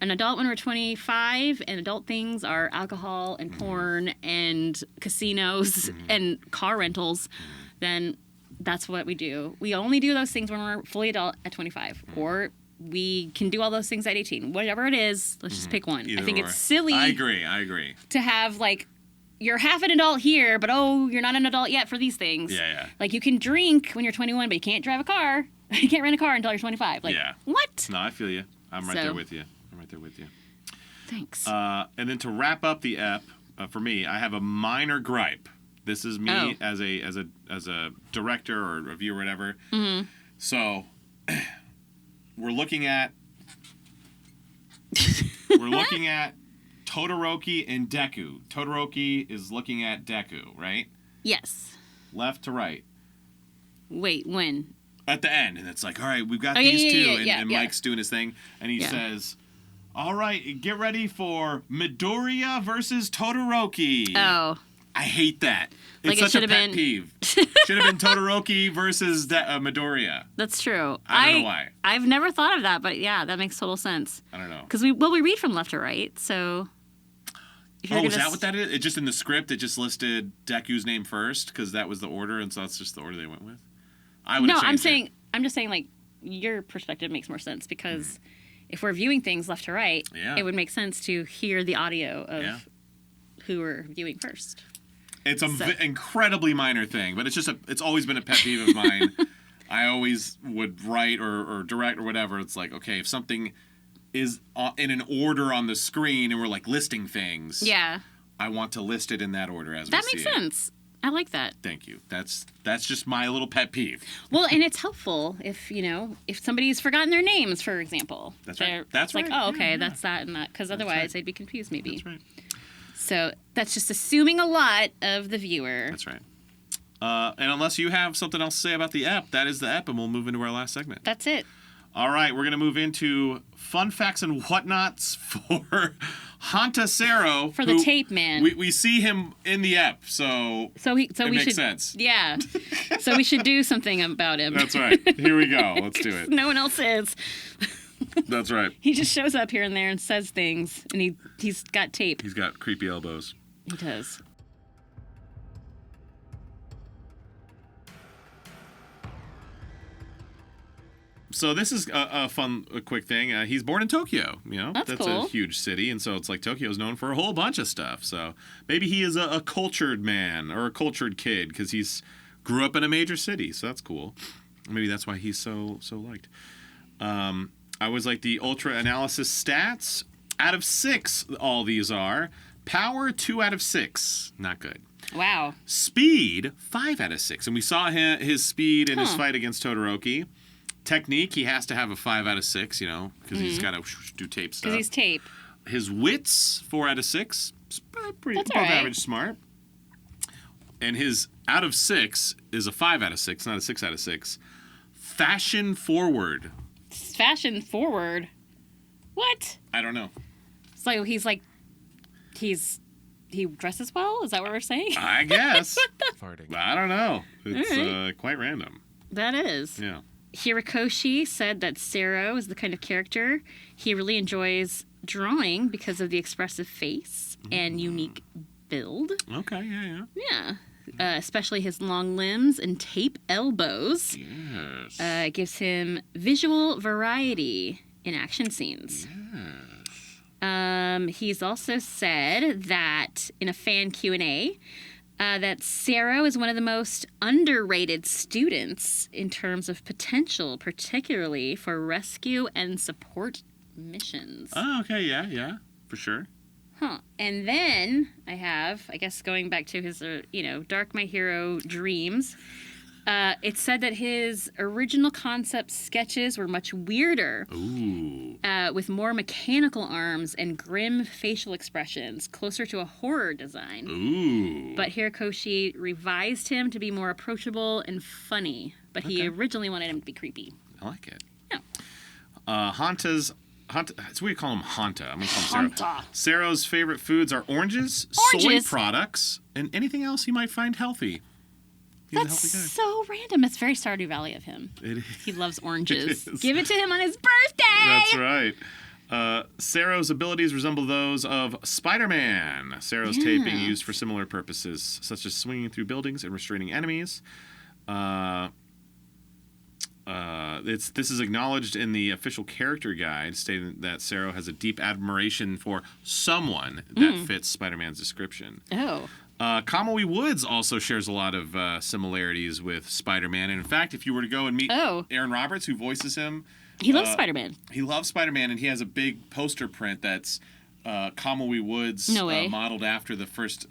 an adult when we're 25 and adult things are alcohol and porn and casinos and car rentals, then that's what we do. We only do those things when we're fully adult at 25. Or we can do all those things at 18. Whatever it is, let's just pick one. I think it's silly. I agree. To have, like, you're half an adult here, but you're not an adult yet for these things. Yeah. Like, you can drink when you're 21, but you can't drive a car. You can't rent a car until you're 25. Like, what? No, I feel you. I'm right there with you. Thanks. And then to wrap up the ep, for me, I have a minor gripe. This is me as a director or a viewer or whatever. Mm-hmm. So we're looking at Todoroki and Deku. Todoroki is looking at Deku, right? Yes. Left to right. Wait, when? At the end, and it's like, all right, we've got these two, and yeah. Mike's doing his thing, and he says, all right, get ready for Midoriya versus Todoroki. Oh. I hate that. It's like such a pet peeve. Should have been Todoroki versus Midoriya. That's true. I don't know why. I've never thought of that, but yeah, that makes total sense. I don't know. Because we read from left to right, so... Is that what that is? It just in the script, it just listed Deku's name first, because that was the order, and so that's just the order they went with? I'm just saying, like, your perspective makes more sense, because if we're viewing things left to right, it would make sense to hear the audio of who we're viewing first. It's an incredibly minor thing, but it's always been a pet peeve of mine. I always would write or direct or whatever. It's like, okay, if something is in an order on the screen and we're like listing things, I want to list it in that order as we see it. That makes sense. I like that. Thank you. That's just my little pet peeve. Well, and it's helpful if somebody's forgotten their names, for example. That's right. That's like, right. oh, okay, that's that and that, because otherwise they'd be confused maybe. That's right. So that's just assuming a lot of the viewer. That's right. And unless you have something else to say about the ep, that is the ep, and we'll move into our last segment. That's it. All right, we're going to move into fun facts and whatnots for Hanta Sero. For the tape man. We see him in the ep, so it makes sense. Yeah. So we should do something about him. That's right. Here we go. Let's do it. No one else is. That's right. He just shows up here and there and says things, and he's got tape. He's got creepy elbows. He does. So this is a quick thing. He's born in Tokyo. That's cool. A huge city, and so it's like Tokyo's known for a whole bunch of stuff. So maybe he is a cultured man or a cultured kid because he's grew up in a major city. So that's cool. Maybe that's why he's so liked. I was like the ultra analysis stats. Out of 6, all these are. Power, 2 out of 6. Not good. Wow. Speed, 5 out of 6. And we saw his speed in his fight against Todoroki. Technique, he has to have a 5 out of 6, because he's got to do tape stuff. Because he's tape. His wits, 4 out of 6. Pretty That's above all right. average smart. And his out of 6 is a 5 out of 6, not a 6 out of 6. Fashion forward. Fashion forward? What? I don't know. So he dresses well? Is that what we're saying? I guess. Farting. I don't know. It's right. Quite random. That is. Yeah. Hirikoshi said that Sero is the kind of character he really enjoys drawing because of the expressive face and unique build. Okay, yeah. Yeah. Especially his long limbs and tape elbows. Yes. It gives him visual variety in action scenes. Yes. He's also said that in a fan Q&A that Sero is one of the most underrated students in terms of potential, particularly for rescue and support missions. Oh, okay, yeah, for sure. Huh. And then I guess going back to his, Dark My Hero dreams, it said that his original concept sketches were much weirder. Ooh. With more mechanical arms and grim facial expressions, closer to a horror design. Ooh. But Hirikoshi revised him to be more approachable and funny. But he originally wanted him to be creepy. I like it. Yeah. Hanta, it's weird to call him Hanta. I'm going to call him Hanta. Sero's favorite foods are oranges, soy products, and anything else he might find healthy. He's a That's healthy guy. so random. It's very Stardew Valley of him. It is. He loves oranges. It is. Give it to him on his birthday. That's right. Cero's abilities resemble those of Spider-Man. Cero's tape being used for similar purposes, such as swinging through buildings and restraining enemies. This is acknowledged in the official character guide, stating that Cero has a deep admiration for someone that fits Spider-Man's description. Oh. Kamui Woods also shares a lot of similarities with Spider-Man. And in fact, if you were to go and meet Aaron Roberts, who voices him... He loves Spider-Man. He loves Spider-Man, and he has a big poster print that's Kamui Woods modeled after the first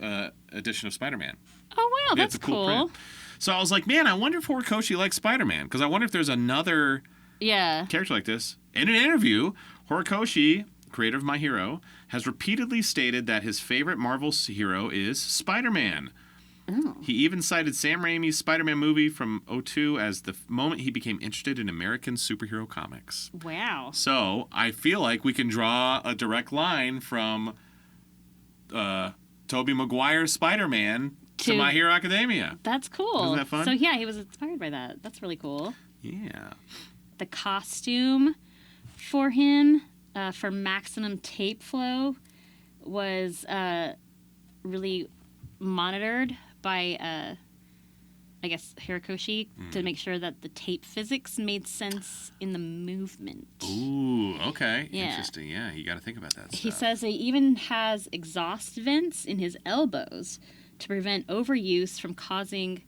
edition of Spider-Man. Oh, wow, that's it's a cool. Print. So I was like, man, I wonder if Horikoshi likes Spider-Man, because I wonder if there's another character like this. In an interview, Horikoshi, creator of My Hero, has repeatedly stated that his favorite Marvel hero is Spider-Man. Oh. He even cited Sam Raimi's Spider-Man movie from 2002 as the moment he became interested in American superhero comics. Wow. So I feel like we can draw a direct line from Tobey Maguire's Spider-Man to My Hero Academia. That's cool. Isn't that fun? So yeah, he was inspired by that. That's really cool. Yeah. The costume for him for maximum tape flow was really monitored by I guess Horikoshi to make sure that the tape physics made sense in the movement. Ooh, okay. Yeah. Interesting. Yeah, you got to think about that stuff. He says he even has exhaust vents in his elbows to prevent overuse from causing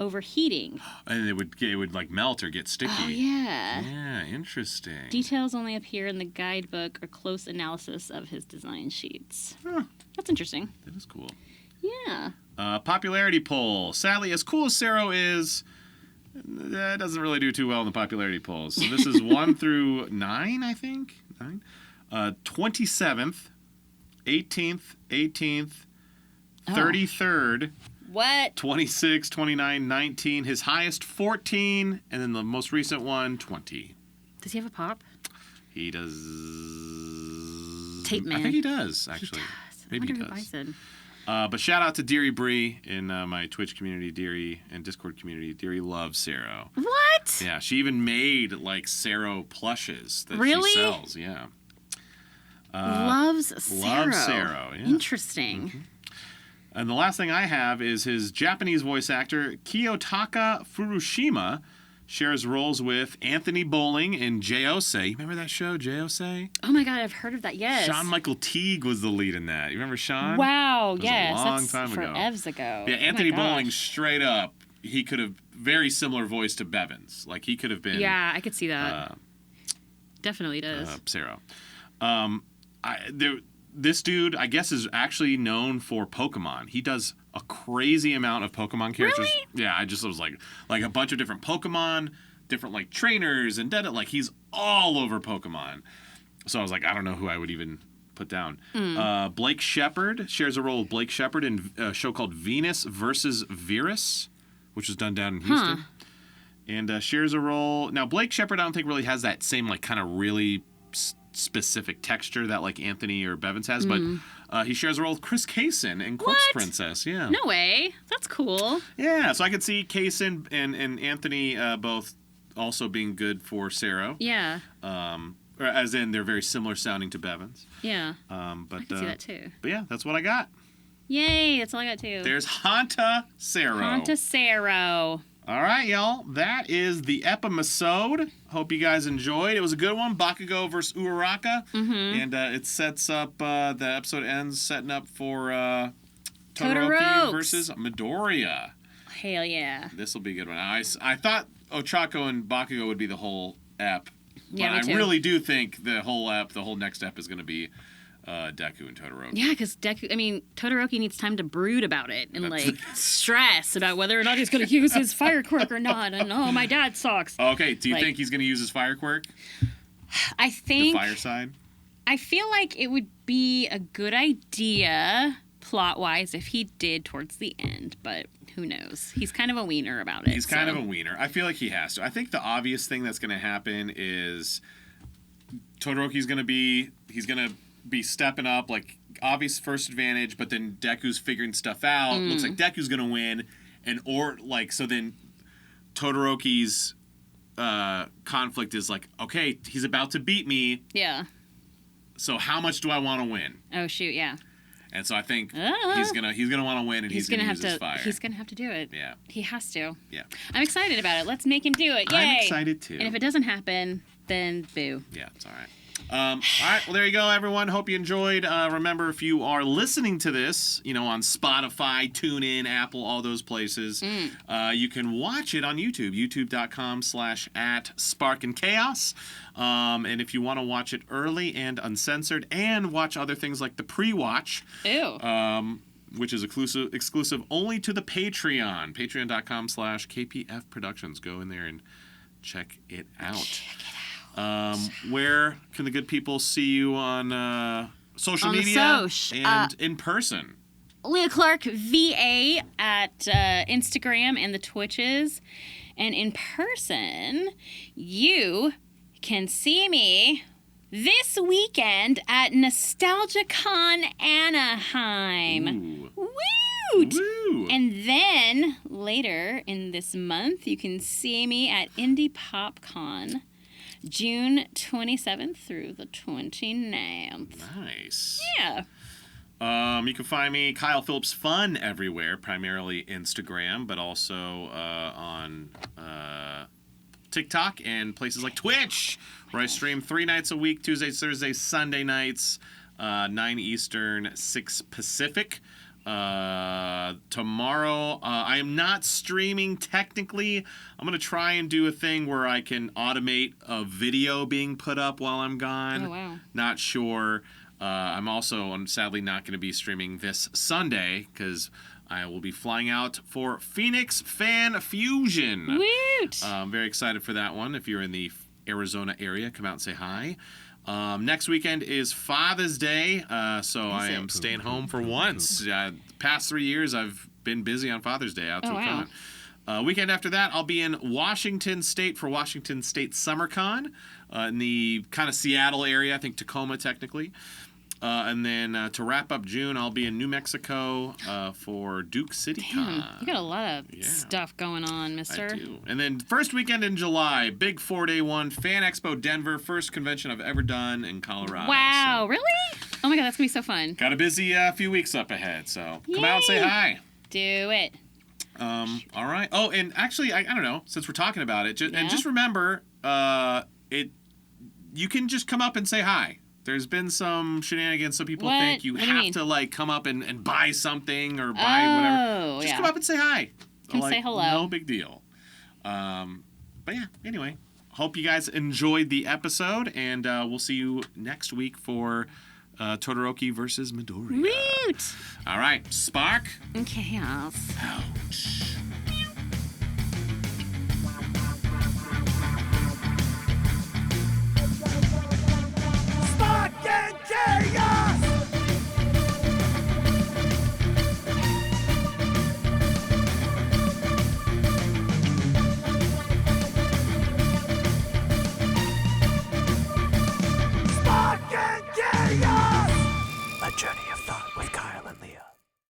overheating. And it would like melt or get sticky. Oh, yeah. Yeah, interesting. Details only appear in the guidebook or close analysis of his design sheets. Huh. That's interesting. That is cool. Yeah. Popularity poll. Sadly, as cool as Cero is, that doesn't really do too well in the popularity polls. So this is 1 through 9, I think. 9. 27th, 18th, 18th, 33rd. What? 26, 29, 19. His highest 14, and then the most recent one 20. Does he have a pop? He does. Tape Man. I think he does, actually. He does. Maybe he I wonder does. who buys it. But shout out to Deary Bree in my Twitch community, Deary, and Discord community. Deary loves Cero. What? Yeah, she even made like Cero plushes that really? she sells. Yeah. Loves Cero. Loves Cero. Yeah. Interesting. Mm-hmm. And the last thing I have is his Japanese voice actor Kiyotaka Furushima shares roles with Anthony Bowling in J-Osei. You remember that show, J-Osei? Oh my god, I've heard of that, yes. Sean Michael Teague was the lead in that. You remember Sean? Wow, yes. A long that's time ago. forevs ago. Yeah, Anthony Bowling, straight up, he could have very similar voice to Bevins. Like, he could have been... Yeah, I could see that. Definitely does. Cero. This dude, I guess, is actually known for Pokemon. He does a crazy amount of Pokemon characters. Really? Yeah, I just was like a bunch of different Pokemon, different like trainers and like he's all over Pokemon. So I was like, I don't know who I would even put down. Blake Shepard shares a role with Blake Shepard in a show called Venus versus Virus, which was done down in Houston. And shares a role. Now, Blake Shepard, I don't think really has that same like kind of really specific texture that like Anthony or Bevins has, but he shares a role with Chris Kaysen in Corpse Princess. Yeah. No way. That's cool. Yeah, so I could see Kaysen and Anthony both also being good for Cero. Yeah. Or as in they're very similar sounding to Bevins. Yeah. But I can see that too. But yeah, that's what I got. Yay, that's all I got too. There's Hanta Cero. Hanta Cero. All right, y'all. That is the episode. Hope you guys enjoyed. It was a good one. Bakugo versus Uraraka. And it sets up, the episode ends setting up for Todoroki versus Midoriya. Hell yeah. This will be a good one. I thought Ochaco and Bakugo would be the whole ep. Yeah, but me too. I really do think the whole next ep is going to be Deku and Todoroki. Yeah, because Todoroki needs time to brood about it and like stress about whether or not he's going to use his fire quirk or not. And oh, my dad sucks. Okay, do you think he's going to use his fire quirk? I think the fire side. I feel like it would be a good idea plot-wise if he did towards the end, but who knows? He's kind of a wiener about it. He's kind of a wiener. I feel like he has to. I think the obvious thing that's going to happen is Todoroki's going to be stepping up, like, obvious first advantage, but then Deku's figuring stuff out. Looks like Deku's going to win. so then Todoroki's conflict is like, okay, he's about to beat me. Yeah. So how much do I want to win? Oh shoot, yeah. And so I think he's gonna want to win, and he's gonna have use his fire. He's gonna have to do it. Yeah. He has to. Yeah. I'm excited about it. Let's make him do it. Yay! I'm excited too. And if it doesn't happen, then boo. Yeah, it's all right. All right, well, there you go, everyone. Hope you enjoyed. Remember, if you are listening to this, on Spotify, TuneIn, Apple, all those places, you can watch it on YouTube, youtube.com/@sparkandchaos. And if you want to watch it early and uncensored and watch other things like the pre-watch, which is exclusive only to the Patreon, patreon.com/KPF Productions. Go in there and check it out. Where can the good people see you on social media and in person? Leah Clark VA at Instagram and the Twitches. And in person, you can see me this weekend at NostalgiaCon Anaheim. Ooh. Woot! Woo! And then later in this month, you can see me at Indie PopCon. June 27th through the 29th. Nice. Yeah. You can find me, Kyle Phillips Fun, everywhere, primarily Instagram, but also on TikTok and places like Twitch, where I stream 3 nights a week, Tuesdays, Thursdays, Sunday nights, 9 Eastern, 6 Pacific. Tomorrow, I am not streaming technically. I'm going to try and do a thing where I can automate a video being put up while I'm gone. Oh, wow. Not sure. I'm sadly not going to be streaming this Sunday because I will be flying out for Phoenix Fan Fusion. Woot! I'm very excited for that one. If you're in the Arizona area, come out and say hi. Next weekend is Father's Day, so I am staying home for once. The past 3 years, I've been busy on Father's Day out to the front. Weekend after that, I'll be in Washington State for Washington State SummerCon in the kind of Seattle area, I think Tacoma technically. And then to wrap up June, I'll be in New Mexico for Duke City Con. You got a lot of stuff going on, mister. I do. And then first weekend in July, big 4-day one, Fan Expo Denver, first convention I've ever done in Colorado. Wow, really? Oh my God, that's going to be so fun. Got a busy few weeks up ahead, so come out and say hi. Do it. All right. Oh, and actually, I don't know, since we're talking about it, and just remember, you can just come up and say hi. There's been some shenanigans. Some people think you have to come up and buy something or buy whatever. Just come up and say hi. Come say hello. No big deal. But yeah, anyway. Hope you guys enjoyed the episode, and we'll see you next week for Todoroki versus Midoriya. Woot! All right, Spark. And Chaos. Ouch. A journey of